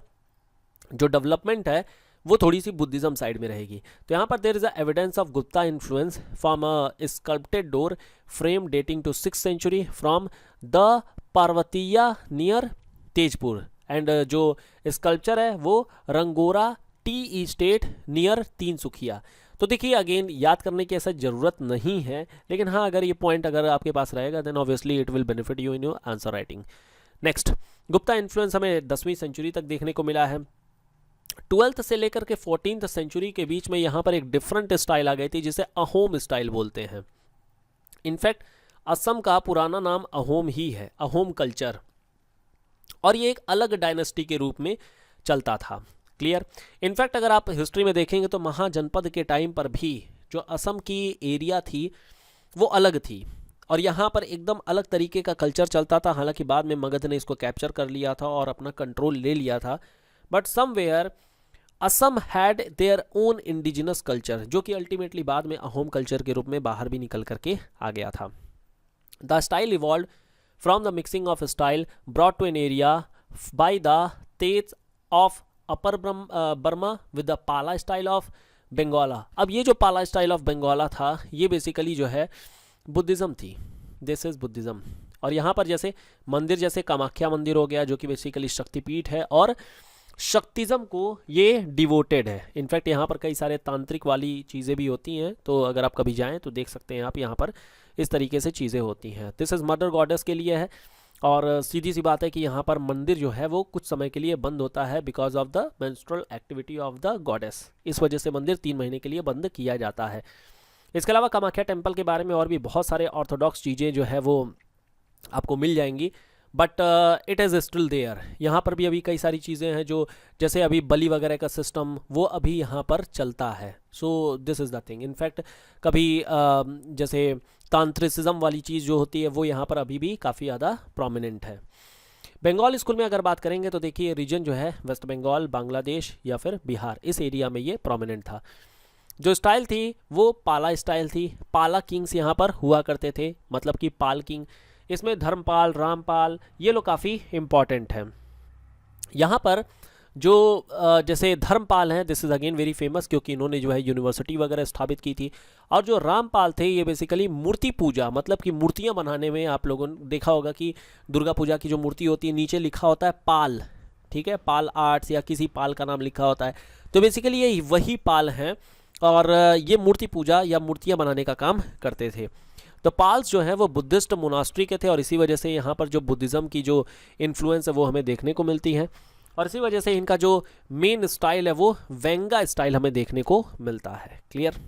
Speaker 1: जो डेवलपमेंट है वो थोड़ी सी बुद्धिज़्म साइड में रहेगी। तो यहाँ पर there is a evidence of Gupta influence from a sculpted door frame dating to 6th century from the Parbatia near Tezpur, and जो स्कल्पचर है वो Rangora tea estate near Tinsukia. तो देखिए अगेन याद करने की ऐसा ज़रूरत नहीं है, लेकिन हाँ अगर ये पॉइंट अगर आपके पास रहेगा then obviously it will benefit you in your answer writing. Next, Gupta influence हमें 10वीं सेंचुरी तक देखने को मिला है। 12th से लेकर के 14th सेंचुरी के बीच में यहाँ पर एक डिफरेंट स्टाइल आ गई थी जिसे अहोम स्टाइल बोलते हैं। इनफैक्ट असम का पुराना नाम अहोम ही है, अहोम कल्चर, और ये एक अलग डायनेस्टी के रूप में चलता था। क्लियर। इनफैक्ट अगर आप हिस्ट्री में देखेंगे तो महाजनपद के टाइम पर भी जो असम की एरिया थी वो अलग थी, और यहाँ पर एकदम अलग तरीके का कल्चर चलता था। हालांकि बाद में मगध ने इसको कैप्चर कर लिया था और अपना कंट्रोल ले लिया था, but somewhere Assam had their own indigenous culture, जो कि अल्टीमेटली बाद में अहोम कल्चर के रूप में बाहर भी निकल करके आ गया था। The style evolve from the mixing of style brought to an area by the Thais of Upper Burma with the Pala style of Bangala. अब ये जो पाला स्टाइल ऑफ बंगाला था ये बेसिकली जो है बुद्धिज़्म थी, दिस इज बुद्धिज़्म। और यहाँ पर जैसे मंदिर जैसे कामाख्या मंदिर हो गया जो कि बेसिकली शक्तिपीठ है और शक्तिज़्म को ये डिवोटेड है। इनफैक्ट यहाँ पर कई सारे तांत्रिक वाली चीज़ें भी होती हैं, तो अगर आप कभी जाएं तो देख सकते हैं आप यहाँ पर इस तरीके से चीज़ें होती हैं। दिस इज़ मदर गॉडेस के लिए है, और सीधी सी बात है कि यहाँ पर मंदिर जो है वो कुछ समय के लिए बंद होता है because of the menstrual activity of the goddess. इस वजह से मंदिर 3 महीने के लिए बंद किया जाता है। इसके अलावा कामाख्या टेम्पल के बारे में और भी बहुत सारे ऑर्थोडॉक्स चीज़ें जो है वो आपको मिल जाएंगी, but it is still there. यहाँ पर भी अभी कई सारी चीज़ें हैं जो जैसे अभी बलि वगैरह का सिस्टम वो अभी यहाँ पर चलता है। So this is the thing. In fact कभी जैसे तांत्रिसिज्म वाली चीज़ जो होती है वो यहाँ पर अभी भी काफ़ी ज़्यादा प्रोमिनेंट है। बंगाल स्कूल में अगर बात करेंगे तो देखिए रीजन जो है वेस्ट बंगाल, बांग्लादेश या फिर बिहार, इस एरिया में ये प्रोमिनेंट था। जो स्टाइल थी वो पाला स्टाइल थी। पाला किंग्स यहाँ पर हुआ करते थे, मतलब कि पाल किंग। इसमें धर्मपाल, रामपाल ये लोग काफ़ी इम्पॉर्टेंट हैं। यहाँ पर जो जैसे धर्मपाल हैं, this is again very famous क्योंकि इन्होंने जो है यूनिवर्सिटी वगैरह स्थापित की थी। और जो रामपाल थे ये बेसिकली मूर्ति पूजा, मतलब कि मूर्तियां बनाने में, आप लोगों ने देखा होगा कि दुर्गा पूजा की जो मूर्ति होती है नीचे लिखा होता है पाल, ठीक है, पाल आर्ट्स या किसी पाल का नाम लिखा होता है। तो बेसिकली ये वही पाल हैं और ये मूर्ति पूजा या मूर्तियां बनाने का काम करते थे। तो पाल्स जो है वो बुद्धिस्ट मोनास्ट्री के थे और इसी वजह से यहाँ पर जो बुद्धिज़्म की जो इन्फ्लुएंस है वो हमें देखने को मिलती है। और इसी वजह से इनका जो मेन स्टाइल है वो वेंगा स्टाइल हमें देखने को मिलता है। Clear?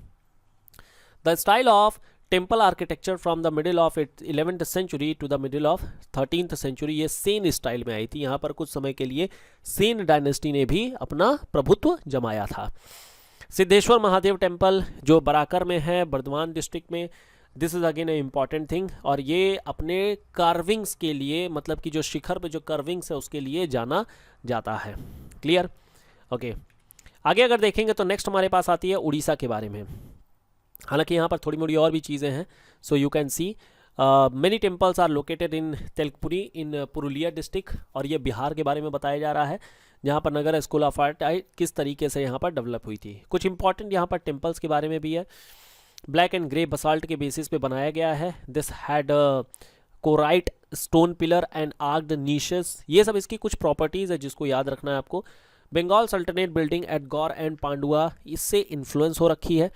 Speaker 1: The style of temple architecture from the middle of 11th century to the middle of 13th century, ये सेन स्टाइल में आई थी। यहाँ पर कुछ समय के लिए सेन डायनेस्टी ने भी अपना प्रभुत्व जमाया था। सिद्धेश्वर महादेव टेम्पल जो बराकर में है, बर्धमान डिस्ट्रिक्ट में, this is again A important thing, और ये अपने कार्विंग्स के लिए, मतलब कि जो शिखर पे जो कार्विंग्स है उसके लिए जाना जाता है। क्लियर? ओके, आगे अगर देखेंगे तो नेक्स्ट हमारे पास आती है उड़ीसा के बारे में। हालांकि यहाँ पर थोड़ी मोड़ी और भी चीज़ें हैं। So you can see many temples are located in Telkupi in Purulia district, और ये बिहार के बारे में बताया जा रहा है, जहाँ पर नगर स्कूल ऑफ आर्ट किस तरीके से यहाँ पर डेवलप हुई थी। कुछ इंपॉर्टेंट यहाँ पर टेम्पल्स के बारे में भी है। ब्लैक एंड ग्रे बसाल्ट के बेसिस पे बनाया गया है। This had chlorite stone pillar and arched niches, ये सब इसकी कुछ प्रॉपर्टीज़ है जिसको याद रखना है आपको। Bengal sultanate building at Gaur and Pandua इससे इन्फ्लुएंस हो रखी है।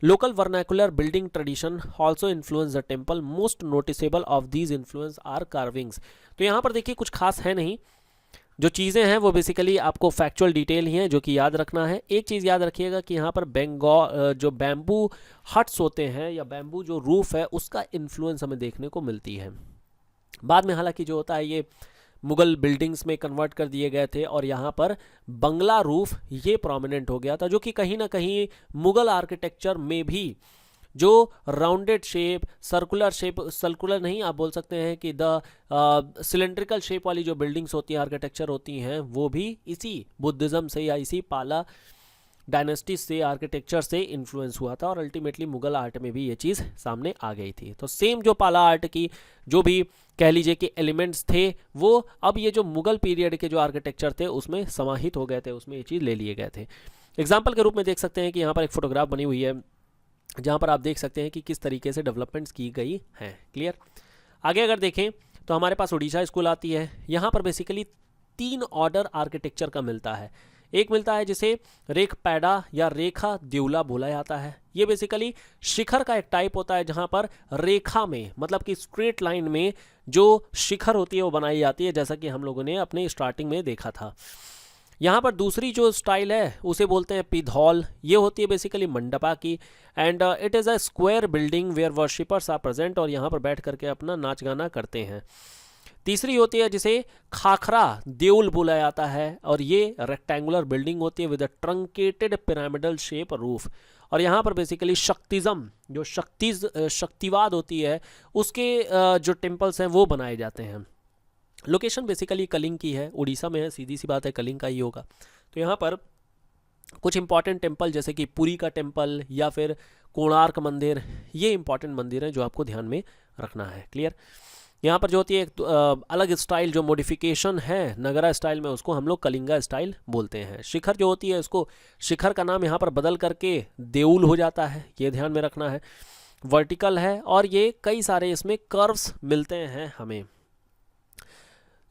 Speaker 1: Local vernacular building tradition also influence the temple, most noticeable of these influence are carvings. तो यहाँ पर देखिए कुछ खास है नहीं, जो चीज़ें हैं वो बेसिकली आपको फैक्चुअल डिटेल ही हैं जो कि याद रखना है। एक चीज़ याद रखिएगा कि यहाँ पर बंगाल जो बैम्बू हट्स होते हैं या बैम्बू जो रूफ है उसका इन्फ्लुएंस हमें देखने को मिलती है। बाद में हालांकि जो होता है ये मुगल बिल्डिंग्स में कन्वर्ट कर दिए गए थे और यहाँ पर बंगला रूफ ये प्रोमिनेंट हो गया था, जो कि कहीं ना कहीं मुगल आर्किटेक्चर में भी जो rounded shape, circular shape, circular नहीं आप बोल सकते हैं कि द सिलेंड्रिकल शेप वाली जो बिल्डिंग्स होती हैं, आर्किटेक्चर होती हैं, वो भी इसी बुद्धिज़्म से या इसी पाला डायनेस्टी से, आर्किटेक्चर से इन्फ्लुएंस हुआ था और अल्टीमेटली मुगल आर्ट में भी ये चीज़ सामने आ गई थी। तो सेम जो पाला आर्ट की जो भी कह लीजिए कि एलिमेंट्स थे वो अब ये जो मुगल पीरियड के जो आर्किटेक्चर थे उसमें समाहित हो गए थे, उसमें ये चीज़ ले लिए गए थे। एग्जाम्पल के रूप में देख सकते हैं कि यहाँ पर एक फोटोग्राफ बनी हुई है जहाँ पर आप देख सकते हैं कि किस तरीके से डेवलपमेंट्स की गई हैं। क्लियर? आगे अगर देखें तो हमारे पास उड़ीसा स्कूल आती है। यहाँ पर बेसिकली 3 ऑर्डर आर्किटेक्चर का मिलता है। एक मिलता है जिसे रेख पैडा या रेखा देउला बोला जाता है। ये बेसिकली शिखर का एक टाइप होता है जहाँ पर रेखा में, मतलब कि स्ट्रेट लाइन में जो शिखर होती है वो बनाई जाती है, जैसा कि हम लोगों ने अपने स्टार्टिंग में देखा था। यहाँ पर दूसरी जो स्टाइल है उसे बोलते हैं पिधौल। ये होती है बेसिकली मंडपा की, and it is a square building where worshippers are present, और यहाँ पर बैठ करके अपना नाच गाना करते हैं। तीसरी होती है जिसे खाखरा देउल बोला जाता है, और ये रेक्टेंगुलर बिल्डिंग होती है with a truncated pyramidal shape roof, और यहाँ पर बेसिकली शक्तिज्म जो शक्तिवाद होती है उसके जो टेम्पल्स हैं वो बनाए जाते हैं। लोकेशन बेसिकली कलिंग की है, उड़ीसा में है, सीधी सी बात है, कलिंग का ही होगा। तो यहाँ पर कुछ इंपॉर्टेंट टेम्पल जैसे कि पुरी का टेम्पल या फिर कोणार्क मंदिर, ये इंपॉर्टेंट मंदिर हैं जो आपको ध्यान में रखना है। क्लियर? यहाँ पर जो होती है एक अलग स्टाइल जो मॉडिफिकेशन है नगरा स्टाइल में, उसको हम लोग कलिंगा स्टाइल बोलते हैं। शिखर जो होती है उसको शिखर का नाम यहाँ पर बदल करके देउल हो जाता है, ये ध्यान में रखना है। वर्टिकल है और ये कई सारे इसमें कर्व्स मिलते हैं हमें।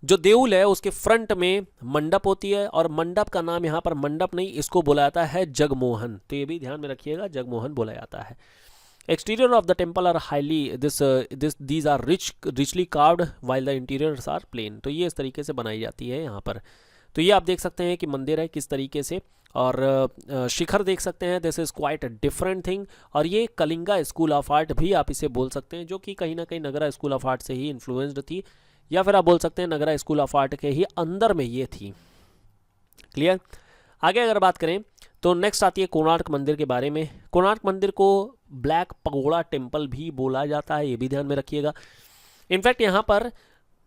Speaker 1: जो देउल है उसके फ्रंट में मंडप होती है, और मंडप का नाम यहाँ पर मंडप नहीं, इसको बोला जाता है जगमोहन। तो ये भी ध्यान में रखिएगा, जगमोहन बोला जाता है। Exterior of the temple are highly these are richly carved while the interiors are plain. तो ये इस तरीके से बनाई जाती है यहाँ पर। तो ये आप देख सकते हैं कि मंदिर है किस तरीके से, और शिखर देख सकते हैं, this is quite a different thing. और ये कलिंगा स्कूल ऑफ आर्ट भी आप इसे बोल सकते हैं, जो कि कहीं ना कहीं नगरा स्कूल ऑफ आर्ट से ही इन्फ्लुएंस्ड थी, या फिर आप बोल सकते हैं नगरा स्कूल ऑफ आर्ट के ही अंदर में ये थी। क्लियर? आगे अगर बात करें तो नेक्स्ट आती है कोणार्क मंदिर के बारे में। कोणार्क मंदिर को ब्लैक पगोड़ा टेम्पल भी बोला जाता है, ये भी ध्यान में रखिएगा। इनफैक्ट यहाँ पर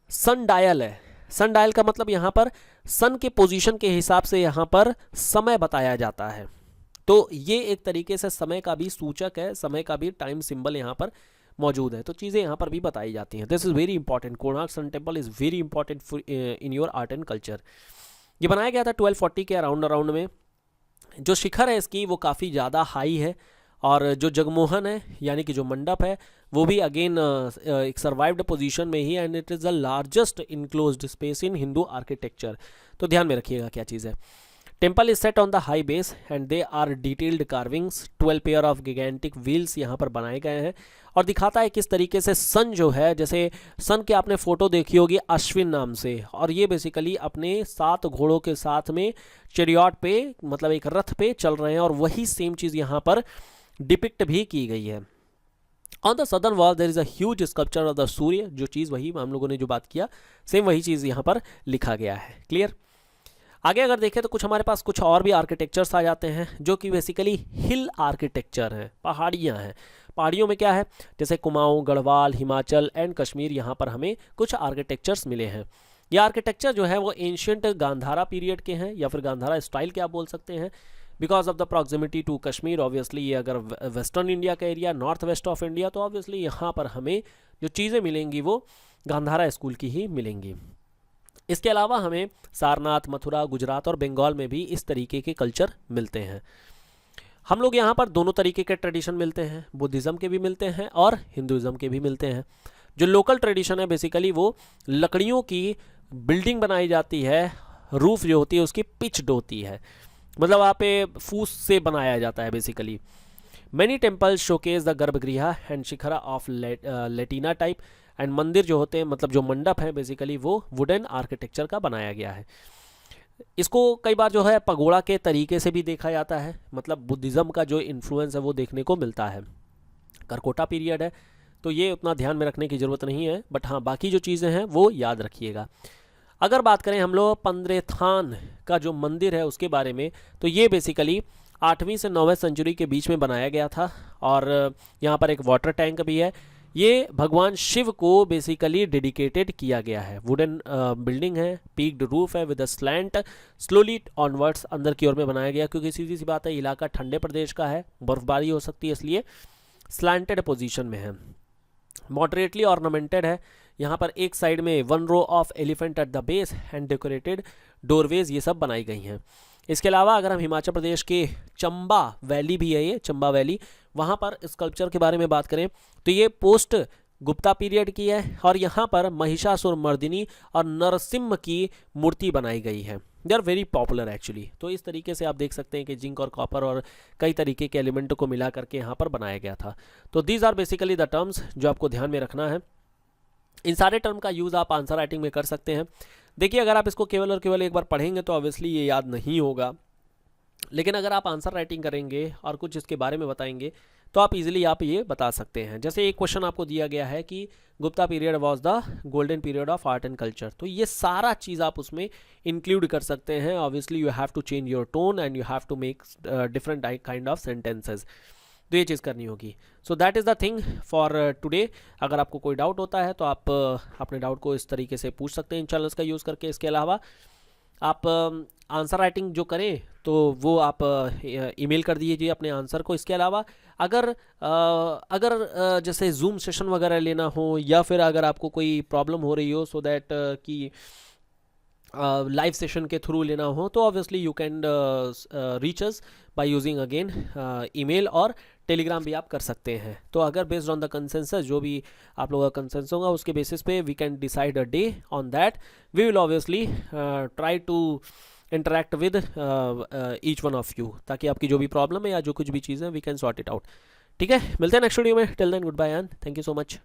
Speaker 1: सन डायल है। सन डायल का मतलब यहाँ पर सन के पोजीशन के हिसाब से यहाँ पर समय बताया जाता है। तो ये एक तरीके से समय का भी सूचक है, समय का भी टाइम सिंबल यहाँ पर मौजूद है। तो चीज़ें यहाँ पर भी बताई जाती हैं। This is very important. Konark sun temple is very important in your art and culture. ये बनाया गया था 1240 के अराउंड में। जो शिखर है इसकी वो काफ़ी ज़्यादा हाई है, और जो जगमोहन है यानी कि जो मंडप है वो भी अगेन एक सर्वाइव्ड पोजीशन में ही, and it is the largest enclosed space in Hindu architecture. तो ध्यान में रखिएगा क्या चीज़ है। Temple is set on the high base and they are detailed carvings, 12 pair of gigantic wheels यहाँ पर बनाए गए हैं, और दिखाता है किस तरीके से सन जो है, जैसे सन के आपने फोटो देखी होगी अश्विन नाम से, और ये बेसिकली अपने 7 घोड़ों के साथ में चेरियट पे, मतलब एक रथ पे चल रहे हैं, और वही सेम चीज़ यहाँ पर डिपिक्ट भी की गई है। On the southern wall there is a huge sculpture of the Surya, जो चीज़ वही हम लोगों ने जो बात किया सेम वही चीज़ यहाँ पर लिखा गया है। क्लियर। आगे अगर देखें तो कुछ हमारे पास कुछ और भी आर्किटेक्चर्स आ जाते हैं जो कि बेसिकली हिल आर्किटेक्चर हैं, पहाड़ियाँ हैं। पहाड़ियों में क्या है, जैसे कुमाऊँ, गढ़वाल, हिमाचल एंड कश्मीर, यहाँ पर हमें कुछ आर्किटेक्चर्स मिले हैं। ये आर्किटेक्चर जो है वो एंशियंट गांधारा पीरियड के हैं, या फिर गांधारा स्टाइल के आप बोल सकते हैं, because of the proximity to Kashmir. Obviously ये अगर वेस्टर्न इंडिया का area, north west of India, तो ऑब्वियसली यहाँ पर हमें जो चीज़ें मिलेंगी वो गांधारा स्कूल की ही मिलेंगी। इसके अलावा हमें सारनाथ, मथुरा, गुजरात और बंगाल में भी इस तरीके के कल्चर मिलते हैं। हम लोग यहाँ पर दोनों तरीके के ट्रेडिशन मिलते हैं, बुद्धिज़्म के भी मिलते हैं और हिंदुज़्म के भी मिलते हैं। जो लोकल ट्रेडिशन है बेसिकली वो लकड़ियों की बिल्डिंग बनाई जाती है, रूफ जो होती है उसकी पिच्ड होती है, मतलब वहाँ पे फूस से बनाया जाता है basically. Many temples showcase the garbhagriha and shikhara of Latina type, and मंदिर जो होते हैं, मतलब जो मंडप है बेसिकली वो वुडन आर्किटेक्चर का बनाया गया है। इसको कई बार जो है पगोड़ा के तरीके से भी देखा जाता है, मतलब बुद्धिज़्म का जो इन्फ्लुएंस है वो देखने को मिलता है। करकोटा पीरियड है तो ये उतना ध्यान में रखने की ज़रूरत नहीं है, बट हाँ बाकी जो चीज़ें हैं वो याद रखिएगा। अगर बात करें हम लोग पंद्रेथान का जो मंदिर है उसके बारे में, तो ये बेसिकली 8वीं से 9वीं सेंचुरी के बीच में बनाया गया था, और यहाँ पर एक वाटर टैंक भी है। ये भगवान शिव को बेसिकली डेडिकेटेड किया गया है। वुडन बिल्डिंग है, पीक्ड रूफ है with a slant, slowly onwards अंदर की ओर में बनाया गया, क्योंकि सीधी सी बात है इलाका ठंडे प्रदेश का है, बर्फबारी हो सकती है, इसलिए स्लैंटेड पोजीशन में है। मॉडरेटली ऑर्नामेंटेड है, यहाँ पर एक साइड में 1 row of elephant at the base and decorated doorways ये सब बनाई गई हैं। इसके अलावा अगर हम हिमाचल प्रदेश के चंबा वैली भी है, ये चंबा वैली, वहाँ पर स्कल्पचर के बारे में बात करें तो ये पोस्ट गुप्ता पीरियड की है, और यहाँ पर महिषासुर मर्दिनी और नरसिम्ह की मूर्ति बनाई गई है। They are very popular actually. तो इस तरीके से आप देख सकते हैं कि जिंक और कॉपर और कई तरीके के एलिमेंट को मिला करके यहाँ पर बनाया गया था। तो these are basically the terms जो आपको ध्यान में रखना है। इन सारे टर्म का यूज़ आप आंसर राइटिंग में कर सकते हैं। देखिए अगर आप इसको केवल और केवल एक बार पढ़ेंगे तो ऑब्वियसली ये याद नहीं होगा, लेकिन अगर आप आंसर राइटिंग करेंगे और कुछ इसके बारे में बताएंगे तो आप इजीली आप ये बता सकते हैं। जैसे एक क्वेश्चन आपको दिया गया है कि Gupta period was the golden period of art and culture, तो ये सारा चीज़ आप उसमें इंक्लूड कर सकते हैं। Obviously you have to change your tone and you have to make different kind of sentences, तो ये चीज़ करनी होगी। So that is the thing for today. अगर आपको कोई डाउट होता है तो आप अपने डाउट को इस तरीके से पूछ सकते हैं इन चैनल्स का यूज़ करके। इसके अलावा आप आंसर राइटिंग जो करें तो वो आप ईमेल कर दीजिए अपने आंसर को। इसके अलावा अगर जैसे जूम सेशन वगैरह लेना हो, या फिर अगर आपको कोई प्रॉब्लम हो रही हो सो दैट कि लाइव सेशन के थ्रू लेना हो, तो obviously you can reach us by using again email, और टेलीग्राम भी आप कर सकते हैं। तो अगर बेस्ड ऑन द कंसेंसस, जो भी आप लोगों का कंसेंसस होगा उसके बेसिस पे we can decide a day on that. We will obviously try to interact with each one of you, ताकि आपकी जो भी प्रॉब्लम है या जो कुछ भी चीज़ है we can sort it out. ठीक है, मिलते हैं नेक्स्ट वीडियो में। Till then good bye and thank you so much.